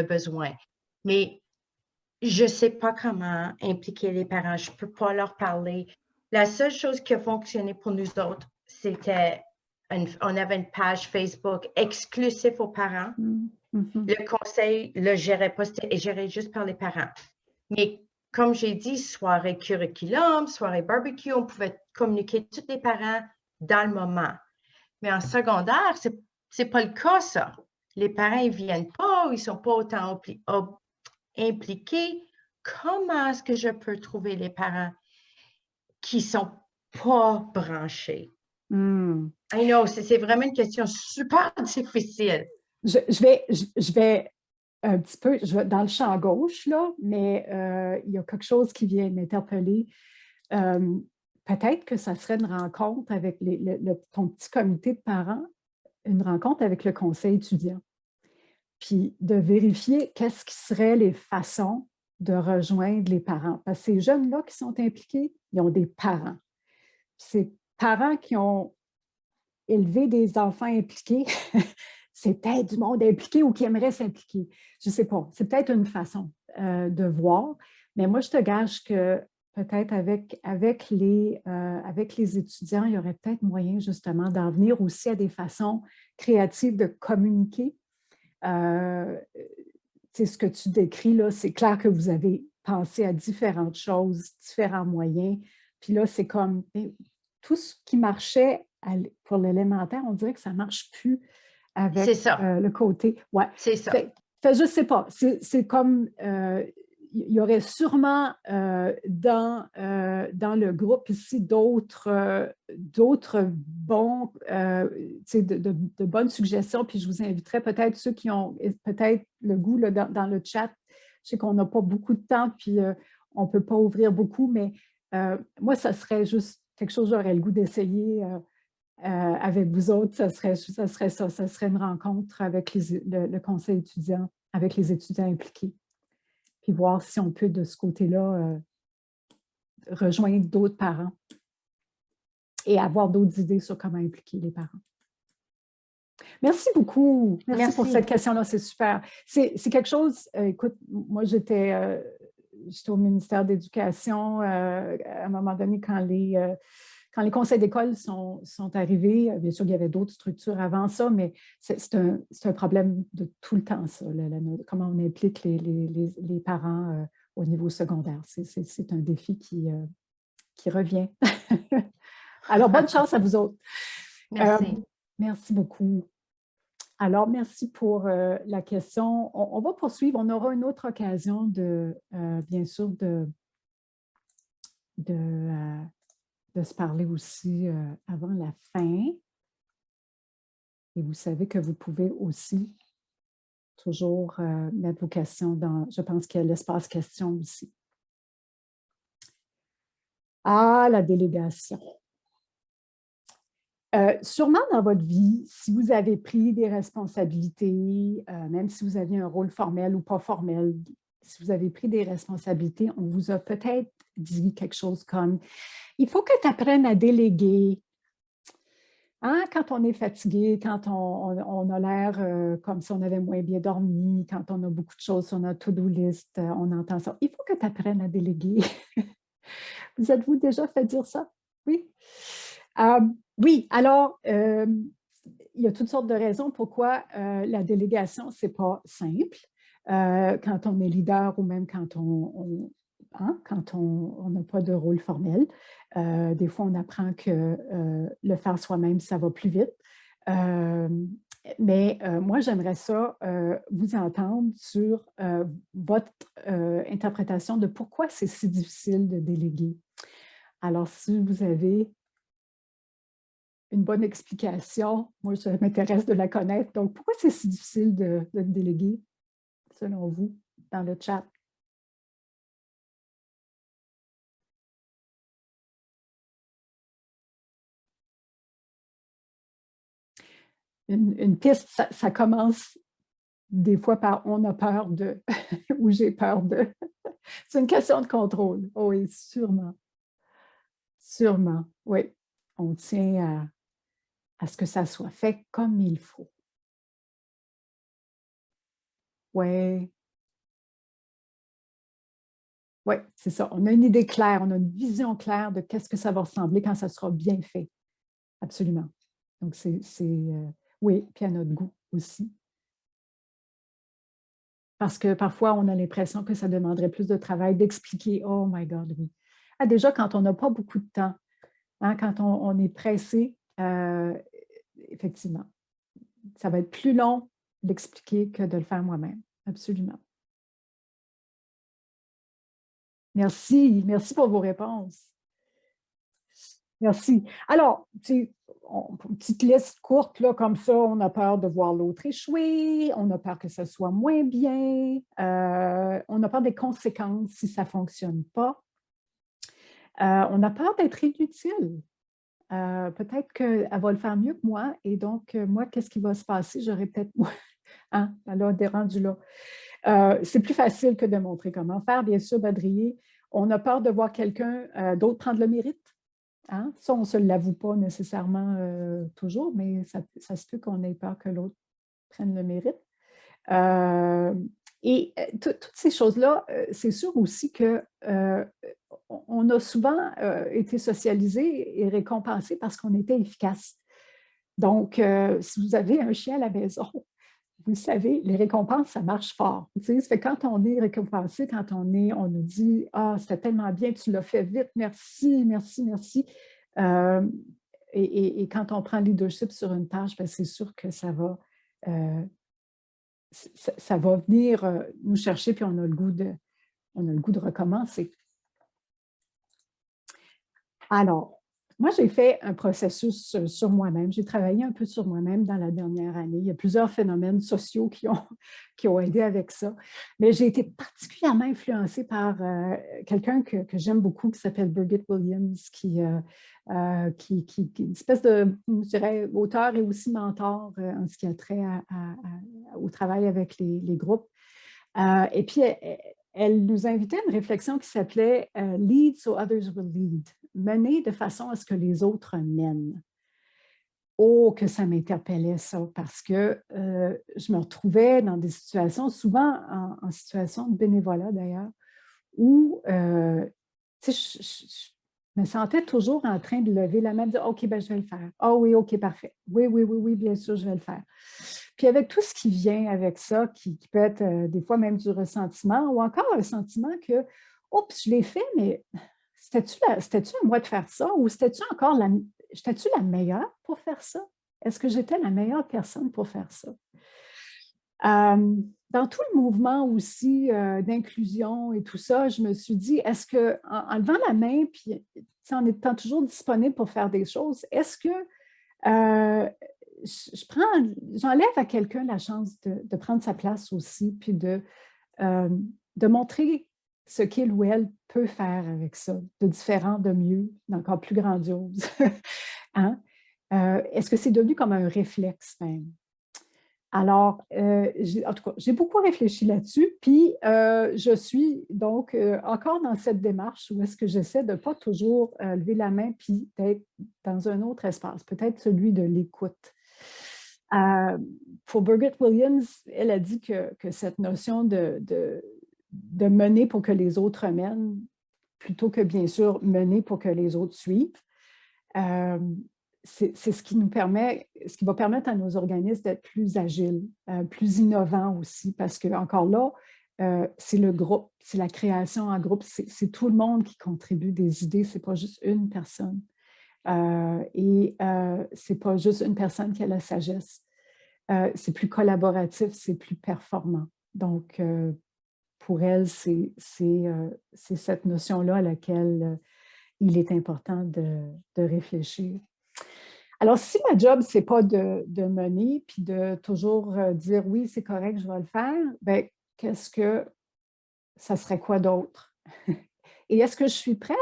besoin, mais je ne sais pas comment impliquer les parents. Je ne peux pas leur parler. La seule chose qui a fonctionné pour nous autres, c'était on avait une page Facebook exclusive aux parents. Le conseil ne le gérait pas, c'était géré juste par les parents. Mais comme j'ai dit, soirée curriculum, soirée barbecue, on pouvait communiquer tous les parents dans le moment. Mais en secondaire, ce n'est pas le cas, ça. Les parents ne viennent pas, ils ne sont pas autant impliqués. Comment est-ce que je peux trouver les parents? qui ne sont pas branchés? Hmm. I know, c'est vraiment une question super difficile. Je vais un petit peu dans le champ gauche, là, mais il y a quelque chose qui vient m'interpeller. Peut-être que ça serait une rencontre avec ton petit comité de parents, une rencontre avec le conseil étudiant, puis de vérifier qu'est-ce qui seraient les façons de rejoindre les parents. Parce que ces jeunes-là qui sont impliqués, ils ont des parents. Ces parents qui ont élevé des enfants impliqués, c'est peut-être du monde impliqué ou qui aimerait s'impliquer. Je ne sais pas. C'est peut-être une façon de voir. Mais moi, je te gage que peut-être avec les étudiants, il y aurait peut-être moyen justement d'en venir aussi à des façons créatives de communiquer. Ce que tu décris, là, c'est clair que vous avez pensé à différentes choses, différents moyens. Puis là, c'est comme tout ce qui marchait pour l'élémentaire, on dirait que ça ne marche plus avec le côté. Ouais. C'est ça. Je ne sais pas. C'est comme il y aurait sûrement dans le groupe ici d'autres bons, de bonnes suggestions. Puis je vous inviterais peut-être ceux qui ont peut-être le goût là, dans le chat. Je sais qu'on n'a pas beaucoup de temps, puis on ne peut pas ouvrir beaucoup, mais moi, ça serait juste quelque chose que j'aurais le goût d'essayer avec vous autres. Ça serait ça. Ça serait une rencontre avec le conseil étudiant, avec les étudiants impliqués. Puis voir si on peut, de ce côté-là, rejoindre d'autres parents et avoir d'autres idées sur comment impliquer les parents. Merci beaucoup. Merci. Pour cette question-là, c'est super. C'est quelque chose, écoute, moi j'étais au ministère de l'Éducation à un moment donné quand les conseils d'école sont arrivés. Bien sûr, il y avait d'autres structures avant ça, mais c'est un problème de tout le temps, ça, comment on implique les parents au niveau secondaire. C'est un défi qui revient. Alors, bonne chance à vous autres. Merci. Merci beaucoup. Alors, merci pour la question. On va poursuivre. On aura une autre occasion bien sûr, de se parler aussi avant la fin. Et vous savez que vous pouvez aussi toujours mettre vos questions dans, je pense qu'il y a l'espace questions aussi. Ah, la délégation. Sûrement dans votre vie, si vous avez pris des responsabilités, même si vous aviez un rôle formel ou pas formel, si vous avez pris des responsabilités, on vous a peut-être dit quelque chose comme « Il faut que tu apprennes à déléguer. » Hein? Quand on est fatigué, quand on a l'air comme si on avait moins bien dormi, quand on a beaucoup de choses sur notre to-do list, on entend ça. « Il faut que tu apprennes à déléguer. » Vous êtes-vous déjà fait dire ça? Oui? Oui, alors, il y a toutes sortes de raisons pourquoi la délégation, ce n'est pas simple. Quand on est leader ou même quand on n'a pas de rôle formel. Des fois, on apprend que le faire soi-même, ça va plus vite. Mais moi, j'aimerais ça vous entendre sur votre interprétation de pourquoi c'est si difficile de déléguer. Alors, si vous avez une bonne explication, moi, ça m'intéresse de la connaître. Donc, pourquoi c'est si difficile de déléguer, selon vous, dans le chat? Une piste, ça commence des fois par « on a peur de » ou « j'ai peur de ». C'est une question de contrôle. Oh oui, sûrement. Sûrement, oui. On tient à ce que ça soit fait comme il faut. Oui. Oui, c'est ça. On a une idée claire, on a une vision claire de qu'est-ce que ça va ressembler quand ça sera bien fait. Absolument. Donc, oui, puis à notre goût aussi. Parce que parfois, on a l'impression que ça demanderait plus de travail d'expliquer. Oh my God, oui. Ah, déjà, quand on n'a pas beaucoup de temps, hein, quand on est pressé, effectivement, ça va être plus long d'expliquer que de le faire moi-même. Absolument. Merci. Merci pour vos réponses. Merci. Alors, une petite liste courte, là, comme ça, on a peur de voir l'autre échouer, on a peur que ça soit moins bien, on a peur des conséquences si ça ne fonctionne pas. On a peur d'être inutile. Peut-être qu'elle va le faire mieux que moi, et donc, moi, qu'est-ce qui va se passer? J'aurais peut-être moins. Hein? Alors, des rendus là. C'est plus facile que de montrer comment faire, bien sûr, Badrier. On a peur de voir quelqu'un d'autre prendre le mérite. Hein? Ça, on ne se l'avoue pas nécessairement toujours, mais ça se peut qu'on ait peur que l'autre prenne le mérite. Toutes ces choses-là, c'est sûr aussi qu'on a souvent été socialisés et récompensés parce qu'on était efficace. Donc, si vous avez un chien à la maison, vous savez, les récompenses, ça marche fort. Tu sais, ça fait quand on est récompensé, quand on nous dit « Ah, c'était tellement bien, tu l'as fait vite, merci, merci, merci. » Et quand on prend le leadership sur une tâche, c'est sûr que ça va venir nous chercher, puis on a le goût de recommencer. Alors, moi, j'ai fait un processus sur moi-même. J'ai travaillé un peu sur moi-même dans la dernière année. Il y a plusieurs phénomènes sociaux qui ont aidé avec ça. Mais j'ai été particulièrement influencée par quelqu'un que j'aime beaucoup, qui s'appelle Birgit Williams, qui est une espèce de, je dirais, auteur et aussi mentor en ce qui a trait au travail avec les groupes. Et puis, elle nous invitait à une réflexion qui s'appelait « Lead so others will lead », mener de façon à ce que les autres mènent. Oh, que ça m'interpellait ça, parce que je me retrouvais dans des situations, souvent en situation de bénévolat d'ailleurs, où je me sentais toujours en train de lever la main, de dire « OK, ben, je vais le faire. Ah oui, OK, parfait. Oui, oui, oui, oui, bien sûr, je vais le faire. » Puis avec tout ce qui vient avec ça, qui peut être des fois même du ressentiment, ou encore un sentiment que « Oups, je l'ai fait, mais c'était-tu à moi de faire ça? Ou j'étais-tu la meilleure pour faire ça? Est-ce que j'étais la meilleure personne pour faire ça? » Dans tout le mouvement aussi d'inclusion et tout ça, je me suis dit, est-ce qu'en levant la main, puis en étant toujours disponible pour faire des choses, est-ce que j'enlève à quelqu'un la chance de prendre sa place aussi, puis de montrer ce qu'il ou elle peut faire avec ça, de différent, de mieux, d'encore plus grandiose. Hein? Est-ce que c'est devenu comme un réflexe même? Alors, en tout cas, j'ai beaucoup réfléchi là-dessus, puis je suis donc encore dans cette démarche où est-ce que j'essaie de ne pas toujours lever la main puis d'être dans un autre espace, peut-être celui de l'écoute. Pour Birgit Williams, elle a dit que cette notion de mener pour que les autres mènent, plutôt que bien sûr mener pour que les autres suivent, c'est ce qui va permettre à nos organismes d'être plus agiles, plus innovants aussi, parce que encore là, c'est le groupe, c'est la création en groupe, c'est tout le monde qui contribue des idées, c'est pas juste une personne. C'est pas juste une personne qui a la sagesse. C'est plus collaboratif, c'est plus performant. Donc, pour elle, c'est cette notion-là à laquelle il est important de réfléchir. Alors, si ma job, ce n'est pas de mener, puis de toujours dire « oui, c'est correct, je vais le faire », bien, ça serait quoi d'autre? Et est-ce que je suis prête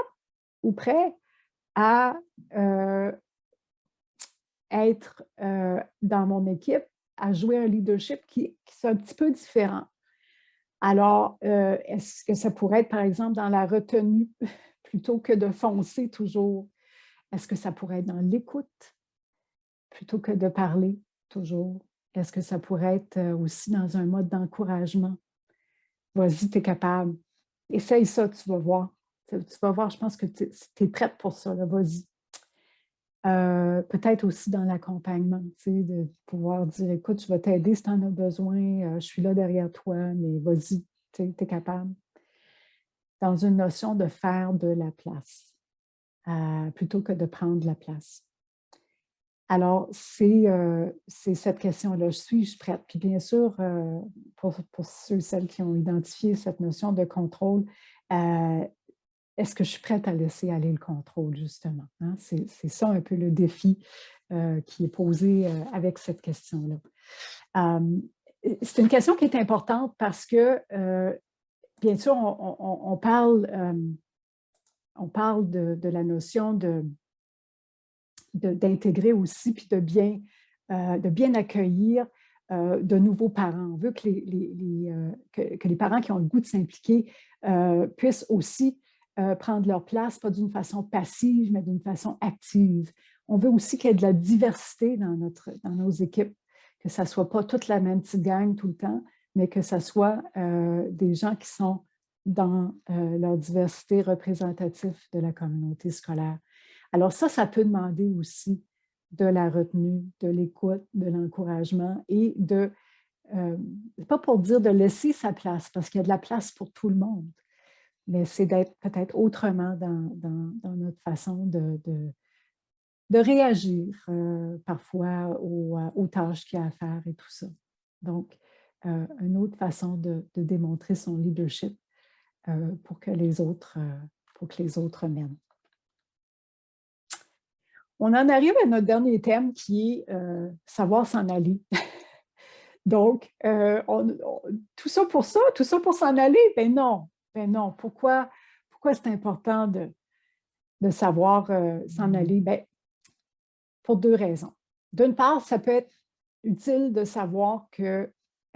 ou prêt à être dans mon équipe, à jouer un leadership qui est un petit peu différent? Alors, est-ce que ça pourrait être, par exemple, dans la retenue plutôt que de foncer toujours? Est-ce que ça pourrait être dans l'écoute plutôt que de parler toujours? Est-ce que ça pourrait être aussi dans un mode d'encouragement? Vas-y, tu es capable. Essaye ça, tu vas voir. Tu vas voir, je pense que tu es prête pour ça, vas-y. Peut-être aussi dans l'accompagnement, de pouvoir dire, écoute, je vais t'aider si tu en as besoin, je suis là derrière toi, mais vas-y, tu es capable. Dans une notion de faire de la place, plutôt que de prendre la place. Alors, c'est cette question-là, suis-je prête? Puis bien sûr, pour ceux et celles qui ont identifié cette notion de contrôle, est-ce que je suis prête à laisser aller le contrôle, justement? Hein? C'est ça un peu le défi qui est posé avec cette question-là. C'est une question qui est importante parce que, bien sûr, on parle de la notion d'intégrer aussi, puis de bien accueillir de nouveaux parents. On veut que les parents qui ont le goût de s'impliquer puissent aussi prendre leur place, pas d'une façon passive, mais d'une façon active. On veut aussi qu'il y ait de la diversité dans nos équipes, que ça ne soit pas toute la même petite gang tout le temps, mais que ce soit des gens qui sont dans leur diversité représentative de la communauté scolaire. Alors ça peut demander aussi de la retenue, de l'écoute, de l'encouragement et pas pour dire de laisser sa place, parce qu'il y a de la place pour tout le monde, mais c'est d'être peut-être autrement dans notre façon de réagir parfois aux tâches qu'il y a à faire et tout ça. Donc, une autre façon de démontrer son leadership pour que les autres mènent. On en arrive à notre dernier thème qui est savoir s'en aller. Donc, tout ça pour s'en aller? Ben non. Pourquoi c'est important de savoir s'en aller? Ben, pour deux raisons. D'une part, ça peut être utile de savoir que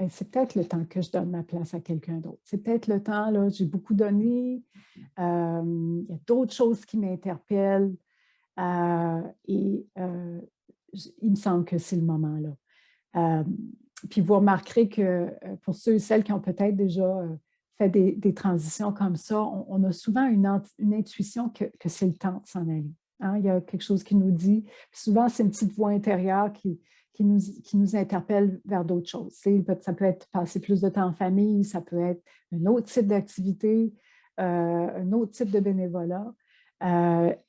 c'est peut-être le temps que je donne ma place à quelqu'un d'autre. C'est peut-être le temps, là, j'ai beaucoup donné, il y a d'autres choses qui m'interpellent il me semble que c'est le moment là. Puis vous remarquerez que pour ceux et celles qui ont peut-être déjà fait des transitions comme ça, on a souvent une intuition que c'est le temps de s'en aller. Hein? Il y a quelque chose qui nous dit, souvent c'est une petite voix intérieure qui nous interpelle vers d'autres choses. Ça peut être passer plus de temps en famille, ça peut être un autre type d'activité, un autre type de bénévolat.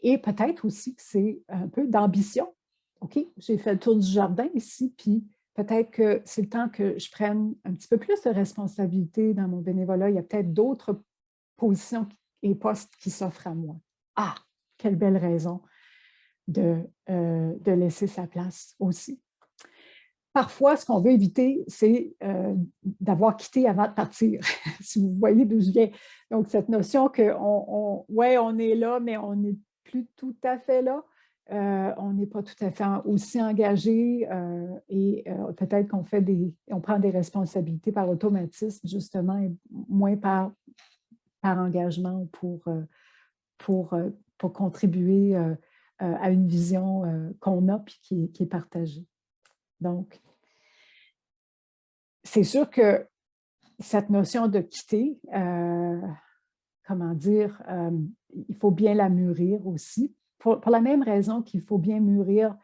Et peut-être aussi que c'est un peu d'ambition. OK, j'ai fait le tour du jardin ici, puis peut-être que c'est le temps que je prenne un petit peu plus de responsabilité dans mon bénévolat. Il y a peut-être d'autres positions et postes qui s'offrent à moi. Ah, quelle belle raison de laisser sa place aussi. Parfois, ce qu'on veut éviter, c'est d'avoir quitté avant de partir, si vous voyez d'où je viens. Donc, cette notion qu'on on est là, mais on n'est plus tout à fait là. On n'est pas tout à fait aussi engagé et peut-être on prend des responsabilités par automatisme, justement, et moins par engagement pour contribuer à une vision qu'on a et qui est partagée. Donc, c'est sûr que cette notion de quitter, comment dire, il faut bien la mûrir aussi, pour la même raison qu'il faut bien mûrir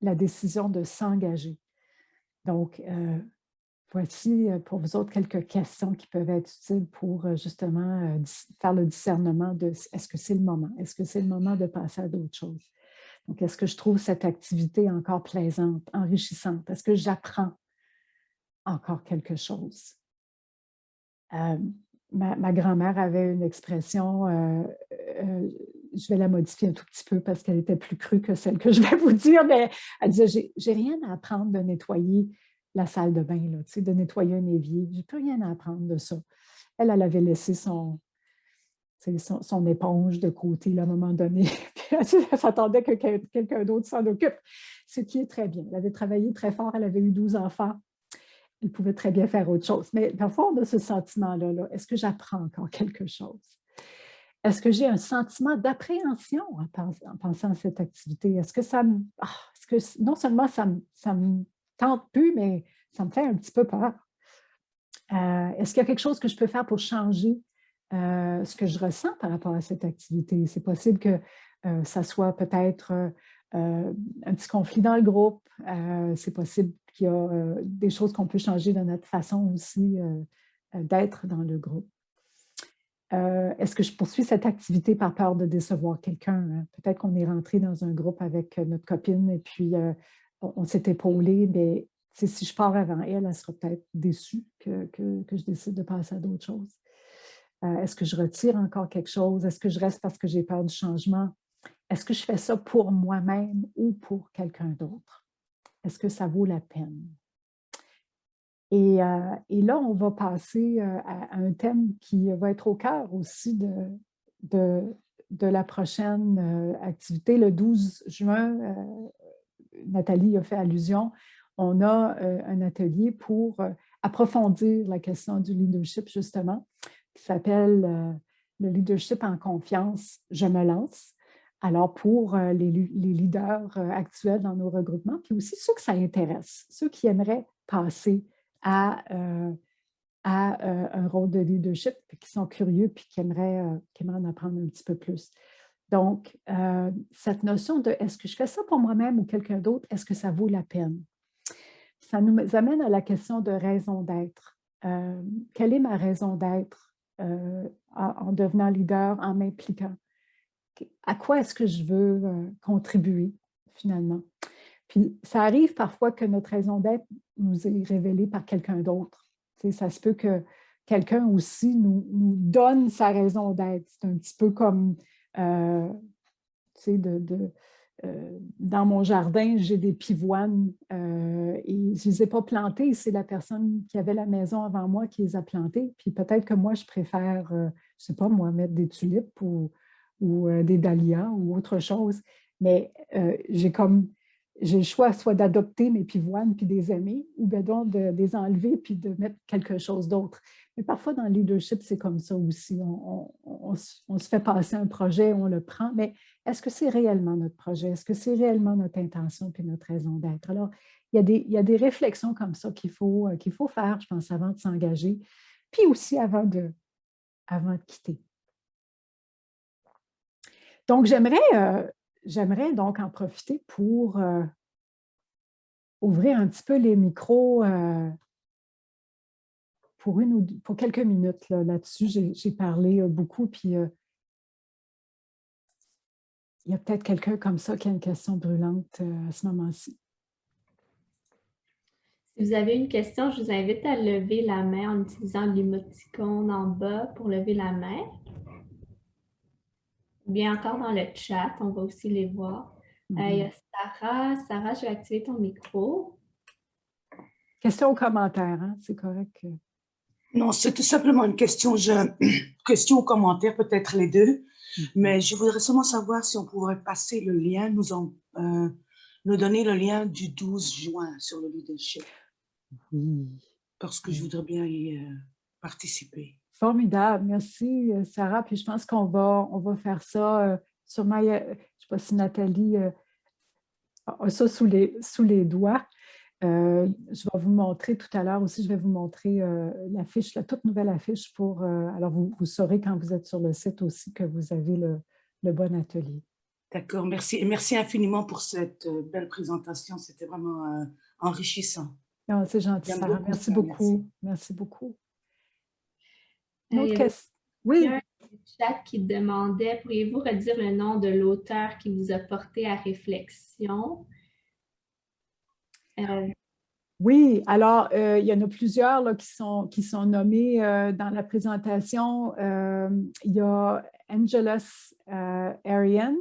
la décision de s'engager. Donc, voici pour vous autres quelques questions qui peuvent être utiles pour justement faire le discernement de est-ce que c'est le moment? Est-ce que c'est le moment de passer à d'autres choses? Donc, est-ce que je trouve cette activité encore plaisante, enrichissante? Est-ce que j'apprends encore quelque chose? Ma grand-mère avait une expression, je vais la modifier un tout petit peu parce qu'elle était plus crue que celle que je vais vous dire, mais elle disait, j'ai rien à apprendre de nettoyer la salle de bain, là, de nettoyer un évier. J'ai plus rien à apprendre de ça. Elle avait laissé son éponge de côté là, à un moment donné. Puis elle s'attendait que quelqu'un d'autre s'en occupe, ce qui est très bien. Elle avait travaillé très fort, elle avait eu 12 enfants. Elle pouvait très bien faire autre chose. Mais parfois, on a ce sentiment-là. Là. Est-ce que j'apprends encore quelque chose? Est-ce que j'ai un sentiment d'appréhension en pensant à cette activité? Est-ce que non seulement ça me tente plus, mais ça me fait un petit peu peur? Est-ce qu'il y a quelque chose que je peux faire pour changer ce que je ressens par rapport à cette activité? C'est possible que ça soit peut-être un petit conflit dans le groupe. C'est possible qu'il y a des choses qu'on peut changer dans notre façon aussi d'être dans le groupe. Est-ce que je poursuis cette activité par peur de décevoir quelqu'un? Hein? Peut-être qu'on est rentré dans un groupe avec notre copine et puis on s'est épaulé, mais si je pars avant elle, elle sera peut-être déçue que je décide de passer à d'autres choses. Est-ce que je retire encore quelque chose? Est-ce que je reste parce que j'ai peur du changement? Est-ce que je fais ça pour moi-même ou pour quelqu'un d'autre? Est-ce que ça vaut la peine? Et là, on va passer à un thème qui va être au cœur aussi de la prochaine activité. Le 12 juin, Nathalie a fait allusion, on a un atelier pour approfondir la question du leadership, justement, qui s'appelle le leadership en confiance, je me lance. Alors, pour les leaders actuels dans nos regroupements, puis aussi ceux que ça intéresse, ceux qui aimeraient passer à un rôle de leadership, puis qui sont curieux, puis qui aimeraient en apprendre un petit peu plus. Donc, cette notion de est-ce que je fais ça pour moi-même ou quelqu'un d'autre, est-ce que ça vaut la peine? Ça nous amène à la question de raison d'être. Quelle est ma raison d'être en devenant leader, en m'impliquant? À quoi est-ce que je veux contribuer, finalement? Puis, ça arrive parfois que notre raison d'être nous est révélée par quelqu'un d'autre. Ça se peut que quelqu'un aussi nous donne sa raison d'être. C'est un petit peu comme, dans mon jardin, j'ai des pivoines et je ne les ai pas plantées. C'est la personne qui avait la maison avant moi qui les a plantées. Puis peut-être que moi, je préfère, je ne sais pas moi, mettre des tulipes ou des dahlias ou autre chose. Mais j'ai le choix soit d'adopter mes pivoines puis des aimer ou bien donc de les enlever puis de mettre quelque chose d'autre. Mais parfois, dans le leadership, c'est comme ça aussi. On se fait passer un projet, on le prend, mais est-ce que c'est réellement notre projet? Est-ce que c'est réellement notre intention puis notre raison d'être? Alors, il y a des réflexions comme ça qu'il faut faire, je pense, avant de s'engager, puis aussi avant de quitter. Donc, j'aimerais donc en profiter pour ouvrir un petit peu les micros pour quelques minutes là-dessus. J'ai parlé beaucoup, puis il y a peut-être quelqu'un comme ça qui a une question brûlante à ce moment-ci. Si vous avez une question, je vous invite à lever la main en utilisant l'émoticône en bas pour lever la main. Ou bien encore dans le chat, on va aussi les voir. Il y a Sarah. Sarah, je vais activer ton micro. Question ou commentaire, hein? C'est correct. Non, c'est tout simplement une question, question ou commentaire, peut-être les deux. Mais je voudrais seulement savoir si on pourrait passer le lien, nous donner le lien du 12 juin sur le leadership. Parce que je voudrais bien y participer. Formidable, merci Sarah. Puis je pense qu'on va faire ça sûrement. Je ne sais pas si Nathalie a ça sous les doigts. Je vais vous montrer tout à l'heure aussi, je vais vous montrer l'affiche, la toute nouvelle affiche pour... alors, vous saurez quand vous êtes sur le site aussi que vous avez le bon atelier. D'accord, merci. Et merci infiniment pour cette belle présentation. C'était vraiment enrichissant. Oh, c'est gentil, Sarah. Merci beaucoup. Merci beaucoup. Une autre question? Oui. Il y a un chat qui demandait, pourriez-vous redire le nom de l'auteur qui vous a porté à réflexion? Oui, alors, il y en a plusieurs là, qui sont nommés dans la présentation. Il y a Angelos Arian.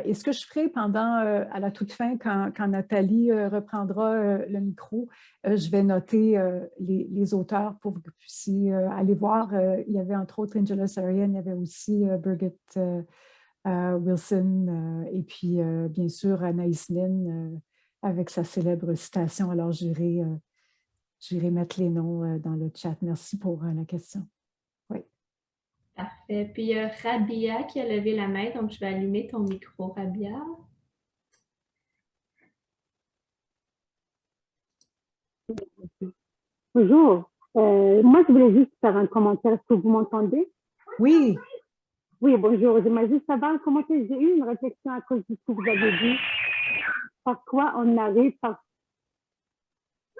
Et ce que je ferai à la toute fin, quand Nathalie reprendra le micro, je vais noter les auteurs pour que vous puissiez aller voir. Il y avait entre autres Angelos Arian, il y avait aussi Birgit Wilson et puis bien sûr Anaïs Nin avec sa célèbre citation. Alors, j'irai mettre les noms dans le chat. Merci pour la question. Oui. Parfait. Puis il y a Rabia qui a levé la main, donc je vais allumer ton micro, Rabia. Bonjour. Moi, je voulais juste faire un commentaire. Est-ce que vous m'entendez? Oui. Oui, bonjour. J'aimerais juste savoir un commentaire. J'ai eu une réflexion à cause de ce que vous avez dit. Parfois, on arrive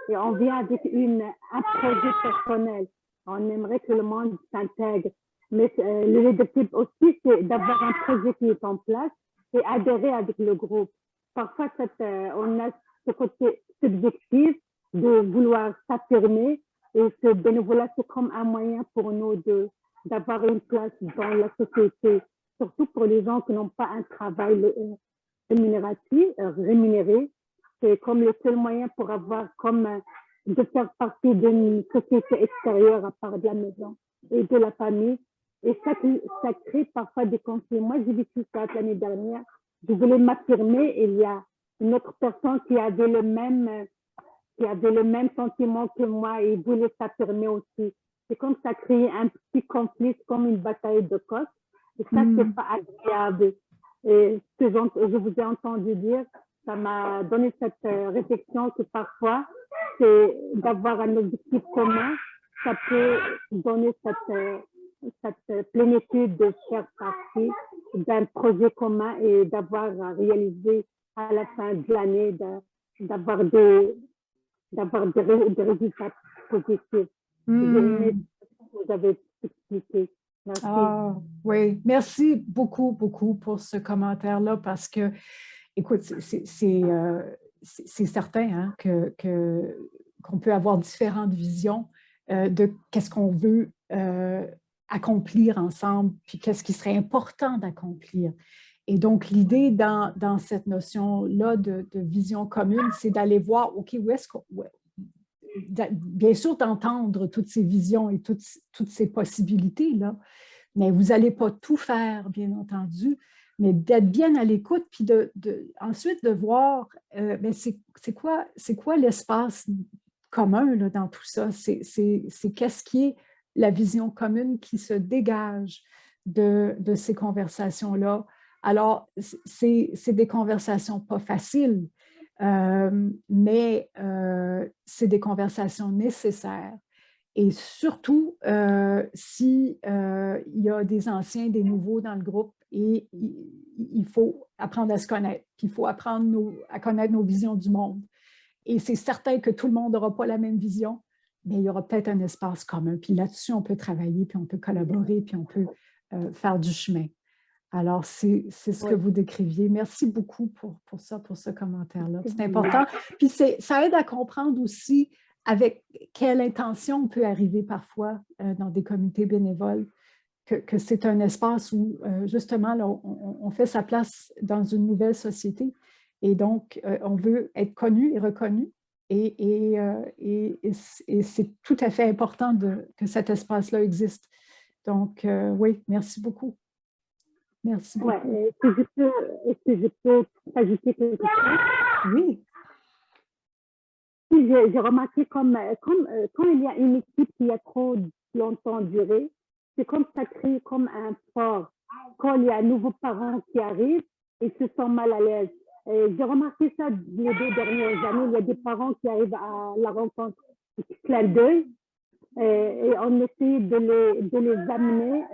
et on vient avec un projet personnel. On aimerait que le monde s'intègre. Mais le leadership aussi, c'est d'avoir un projet qui est en place et adhérer avec le groupe. Parfois, on a ce côté subjectif de vouloir s'affirmer et ce bénévolat, c'est comme un moyen pour nous de d'avoir une place dans la société, surtout pour les gens qui n'ont pas un travail rémunéré. C'est comme le seul moyen pour avoir de faire partie d'une société extérieure à part de la maison et de la famille. Et ça crée parfois des conflits. Moi, j'ai vécu ça l'année dernière. Je voulais m'affirmer et il y a une autre personne qui avait le même sentiment que moi et voulait s'affirmer aussi. C'est comme ça crée un petit conflit, comme une bataille de coq. Et ça, c'est pas agréable. Et ce que je vous ai entendu dire, ça m'a donné cette réflexion que parfois, c'est d'avoir un objectif commun, ça peut donner cette plénitude de faire partie d'un projet commun et d'avoir réalisé à la fin de l'année, d'avoir des résultats positifs. Vous avez expliqué. Merci. Ah, oui, merci beaucoup, beaucoup pour ce commentaire-là parce que, écoute, c'est certain hein, qu'on peut avoir différentes visions de qu'est-ce qu'on veut accomplir ensemble, puis qu'est-ce qui serait important d'accomplir. Et donc, l'idée dans cette notion-là de vision commune, c'est d'aller voir, OK, où est-ce qu'on... Bien sûr, d'entendre toutes ces visions et toutes ces possibilités-là, mais vous n'allez pas tout faire, bien entendu, mais d'être bien à l'écoute, puis ensuite de voir, c'est quoi l'espace commun là, dans tout ça? C'est qu'est-ce qui est la vision commune qui se dégage de ces conversations-là. Alors, c'est des conversations pas faciles, mais c'est des conversations nécessaires. Et surtout, s'il y a des anciens, des nouveaux dans le groupe, et il faut apprendre à se connaître, puis il faut apprendre à connaître nos visions du monde. Et c'est certain que tout le monde n'aura pas la même vision, mais il y aura peut-être un espace commun. Puis là-dessus, on peut travailler, puis on peut collaborer, puis on peut faire du chemin. Alors, c'est ce que vous décriviez. Merci beaucoup pour ce commentaire-là. C'est important. Puis ça aide à comprendre aussi avec quelle intention on peut arriver parfois dans des comités bénévoles, que c'est un espace où, justement, là, on fait sa place dans une nouvelle société. Et donc, on veut être connu et reconnu. Et c'est tout à fait important que cet espace-là existe. Donc, oui, merci beaucoup. Merci beaucoup. Ouais, est-ce que je peux ajouter quelque chose? Oui. J'ai remarqué quand il y a une équipe qui a trop longtemps duré, c'est comme ça crée comme un fort. Quand il y a un nouveau parent qui arrive, ils se sentent mal à l'aise. J'ai remarqué ça les 2 dernières années. Il y a des parents qui arrivent à la rencontre plein d'œil et on essaie de les amener.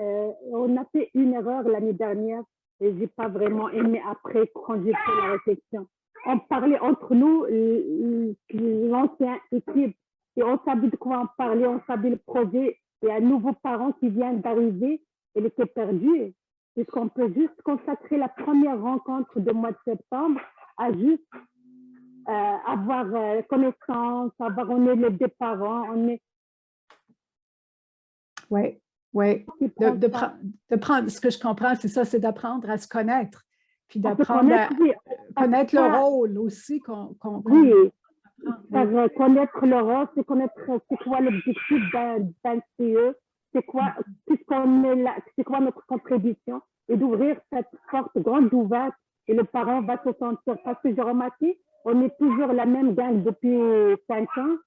On a fait une erreur l'année dernière et je n'ai pas vraiment aimé après quand j'ai fait la réflexion. On parlait entre nous, l'ancienne équipe, et on savait de quoi on parlait, on savait le projet. Il y a un nouveau parent qui vient d'arriver, il était perdu. Est-ce qu'on peut juste consacrer la première rencontre du mois de septembre à juste avoir connaissance, on est les 2 parents, on est... Oui, oui. De prendre, ce que je comprends, c'est ça, c'est d'apprendre à se connaître. Puis d'apprendre à connaître le rôle aussi Oui, connaître le rôle, c'est connaître c'est quoi l'objectif d'un CE, c'est quoi notre contribution, et d'ouvrir cette porte grande ouverte et le parent va se sentir. Parce que j'ai remarqué, on est toujours la même gang depuis 5 ans.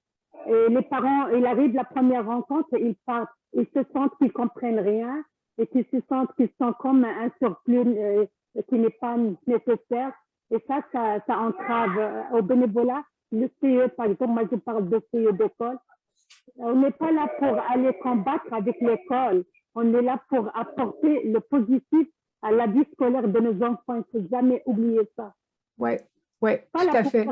Et les parents, ils arrivent la première rencontre, ils partent, ils se sentent qu'ils ne comprennent rien et qu'ils se sentent qu'ils sont comme un surplus qui n'est pas nécessaire. Et ça entrave au bénévolat. Le CE, par exemple, moi je parle de CE d'école. On n'est pas là pour aller combattre avec l'école. On est là pour apporter le positif à la vie scolaire de nos enfants. Il ne faut jamais oublier ça. Oui, tout à fait.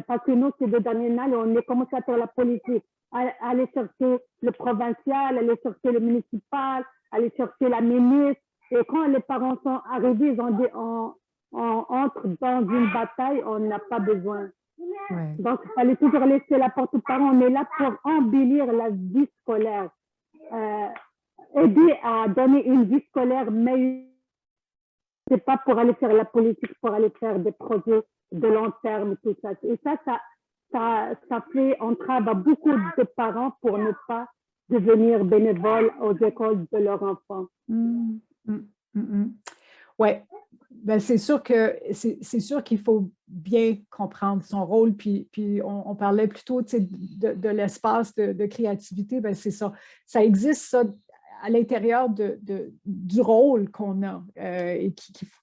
Parce que nous, ces 2 dernières années, on est commencé à faire la politique. Aller chercher le provincial, aller chercher le municipal, aller chercher la ministre. Et quand les parents sont arrivés, on entre dans une bataille, on n'a pas besoin. Ouais. Donc, il fallait toujours laisser la porte aux parents. On est là pour embellir la vie scolaire. aider à donner une vie scolaire meilleure. C'est pas pour aller faire la politique, pour aller faire des projets de long terme, tout ça. Et ça fait entrave à beaucoup de parents pour ne pas devenir bénévoles aux écoles de leurs enfants. Oui, ben, c'est sûr qu'il faut bien comprendre son rôle, puis on parlait plutôt de l'espace de créativité, ben, c'est ça. Ça existe, ça, à l'intérieur du rôle qu'on a et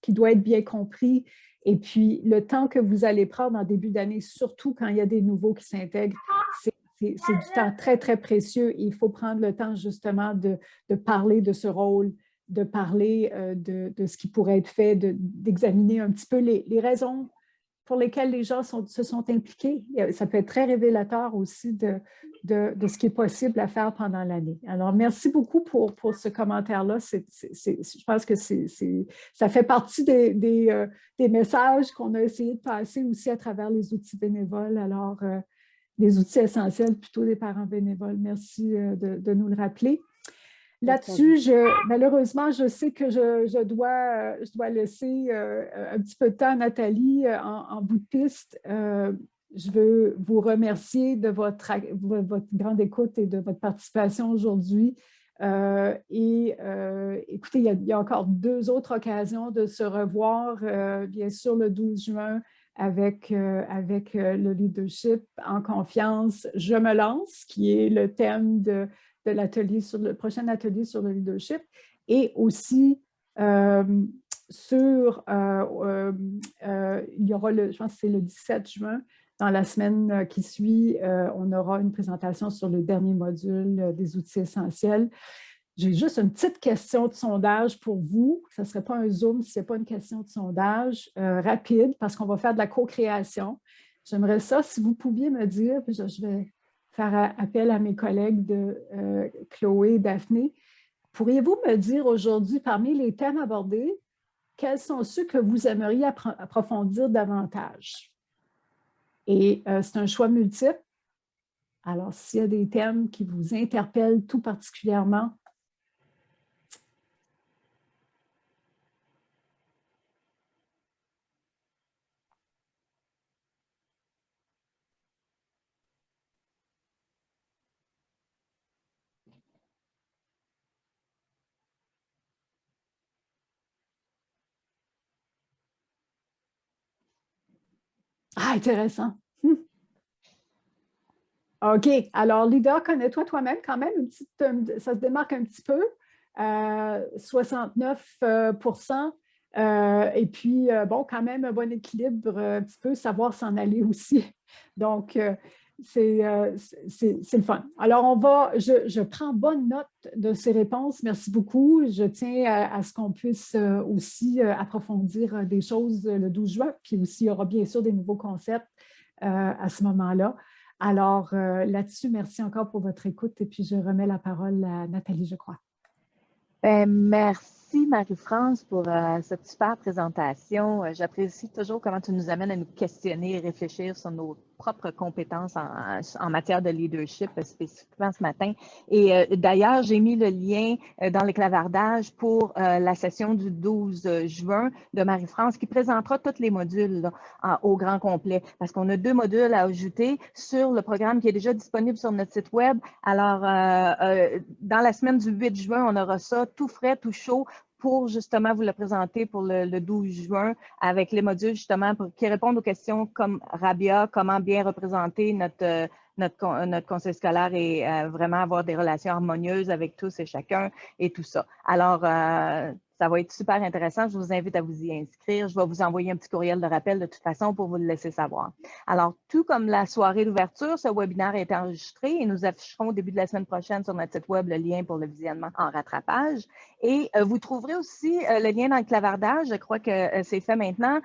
qui doit être bien compris. Et puis, le temps que vous allez prendre en début d'année, surtout quand il y a des nouveaux qui s'intègrent, c'est du temps très, très précieux. Et il faut prendre le temps justement de parler de ce rôle, de parler de ce qui pourrait être fait, d'examiner un petit peu les raisons pour lesquelles les gens se sont impliqués. Ça peut être très révélateur aussi de ce qui est possible à faire pendant l'année. Alors, merci beaucoup pour ce commentaire-là. Je pense que ça fait partie des messages qu'on a essayé de passer aussi à travers les outils bénévoles. Alors, les outils essentiels plutôt des parents bénévoles. Merci de nous le rappeler. Là-dessus, malheureusement, je sais que je dois laisser un petit peu de temps à Nathalie en bout de piste. Je veux vous remercier de votre grande écoute et de votre participation aujourd'hui. Écoutez, il y a encore 2 autres occasions de se revoir, bien sûr, le 12 juin avec le leadership en confiance. Je me lance, qui est le thème de l'atelier le prochain atelier sur le leadership, et aussi il y aura je pense que c'est le 17 juin, dans la semaine qui suit, on aura une présentation sur le dernier module des outils essentiels. J'ai juste une petite question de sondage pour vous. Ça ne serait pas un Zoom si ce n'est pas une question de sondage rapide, parce qu'on va faire de la co-création. J'aimerais ça, si vous pouviez me dire, puis je vais faire appel à mes collègues de Chloé et Daphné. Pourriez-vous me dire aujourd'hui, parmi les thèmes abordés, quels sont ceux que vous aimeriez approfondir davantage? Et c'est un choix multiple. Alors, s'il y a des thèmes qui vous interpellent tout particulièrement, ah, intéressant. OK. Alors, leader, connais-toi toi-même quand même. Ça se démarque un petit peu. 69%. Et puis, bon, quand même un bon équilibre, un petit peu savoir s'en aller aussi. Donc, c'est le fun. Alors, je prends bonne note de ces réponses. Merci beaucoup. Je tiens à ce qu'on puisse aussi approfondir des choses le 12 juin. Puis aussi, il y aura bien sûr des nouveaux concepts à ce moment-là. Alors, là-dessus, merci encore pour votre écoute. Et puis, je remets la parole à Nathalie, je crois. Merci Marie-France pour cette super présentation. J'apprécie toujours comment tu nous amènes à nous questionner et réfléchir sur nos propres compétences en matière de leadership spécifiquement ce matin. Et d'ailleurs, j'ai mis le lien dans le clavardage pour la session du 12 juin de Marie-France qui présentera tous les modules là, au grand complet parce qu'on a 2 modules à ajouter sur le programme qui est déjà disponible sur notre site web. Alors, dans la semaine du 8 juin, on aura ça tout frais, tout chaud pour justement vous le présenter pour le 12 juin avec les modules justement qui répondent aux questions comme Rabia, comment bien représenter notre conseil scolaire et vraiment avoir des relations harmonieuses avec tous et chacun et tout ça. Alors, ça va être super intéressant. Je vous invite à vous y inscrire. Je vais vous envoyer un petit courriel de rappel de toute façon pour vous le laisser savoir. Alors, tout comme la soirée d'ouverture, ce webinaire est enregistré et nous afficherons au début de la semaine prochaine sur notre site web le lien pour le visionnement en rattrapage. Et vous trouverez aussi le lien dans le clavardage. Je crois que c'est fait maintenant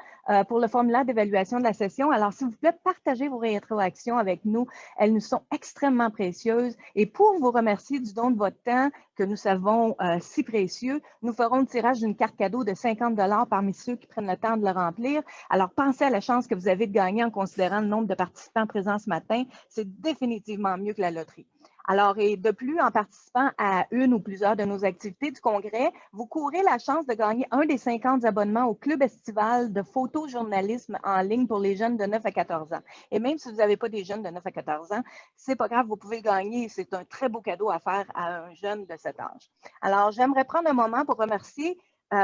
pour le formulaire d'évaluation de la session. Alors, s'il vous plaît, partagez vos rétroactions avec nous. Elles nous sont extrêmement précieuses. Et pour vous remercier du don de votre temps que nous savons si précieux, nous ferons le tirage d'une carte cadeau de 50 $ parmi ceux qui prennent le temps de le remplir. Alors, pensez à la chance que vous avez de gagner en considérant le nombre de participants présents ce matin. C'est définitivement mieux que la loterie. Alors, et de plus, en participant à une ou plusieurs de nos activités du Congrès, vous courez la chance de gagner un des 50 abonnements au Club estival de photojournalisme en ligne pour les jeunes de 9 à 14 ans. Et même si vous n'avez pas des jeunes de 9 à 14 ans, c'est pas grave, vous pouvez le gagner. C'est un très beau cadeau à faire à un jeune de cet âge. Alors, j'aimerais prendre un moment pour remercier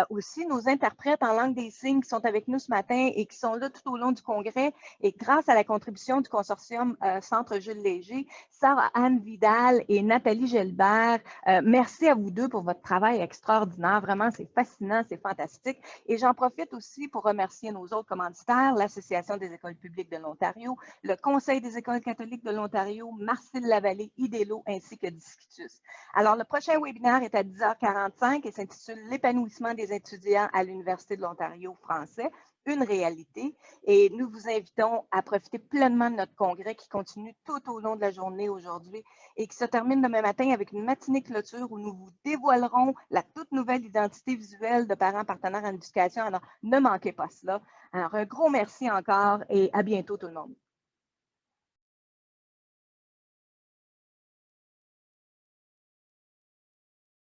aussi nos interprètes en langue des signes qui sont avec nous ce matin et qui sont là tout au long du congrès. Et grâce à la contribution du consortium Centre Jules Léger, Sarah-Anne Vidal et Nathalie Gelbert, merci à vous deux pour votre travail extraordinaire. Vraiment, c'est fascinant, c'est fantastique. Et j'en profite aussi pour remercier nos autres commanditaires, l'Association des écoles publiques de l'Ontario, le Conseil des écoles catholiques de l'Ontario, Marcille-Lavallée, IDELO ainsi que Discutus. Alors, le prochain webinaire est à 10h45 et s'intitule « L'épanouissement des étudiants à l'Université de l'Ontario français, une réalité ». Et nous vous invitons à profiter pleinement de notre congrès qui continue tout au long de la journée aujourd'hui et qui se termine demain matin avec une matinée clôture où nous vous dévoilerons la toute nouvelle identité visuelle de parents partenaires en éducation. Alors, ne manquez pas cela. Alors, un gros merci encore et à bientôt tout le monde.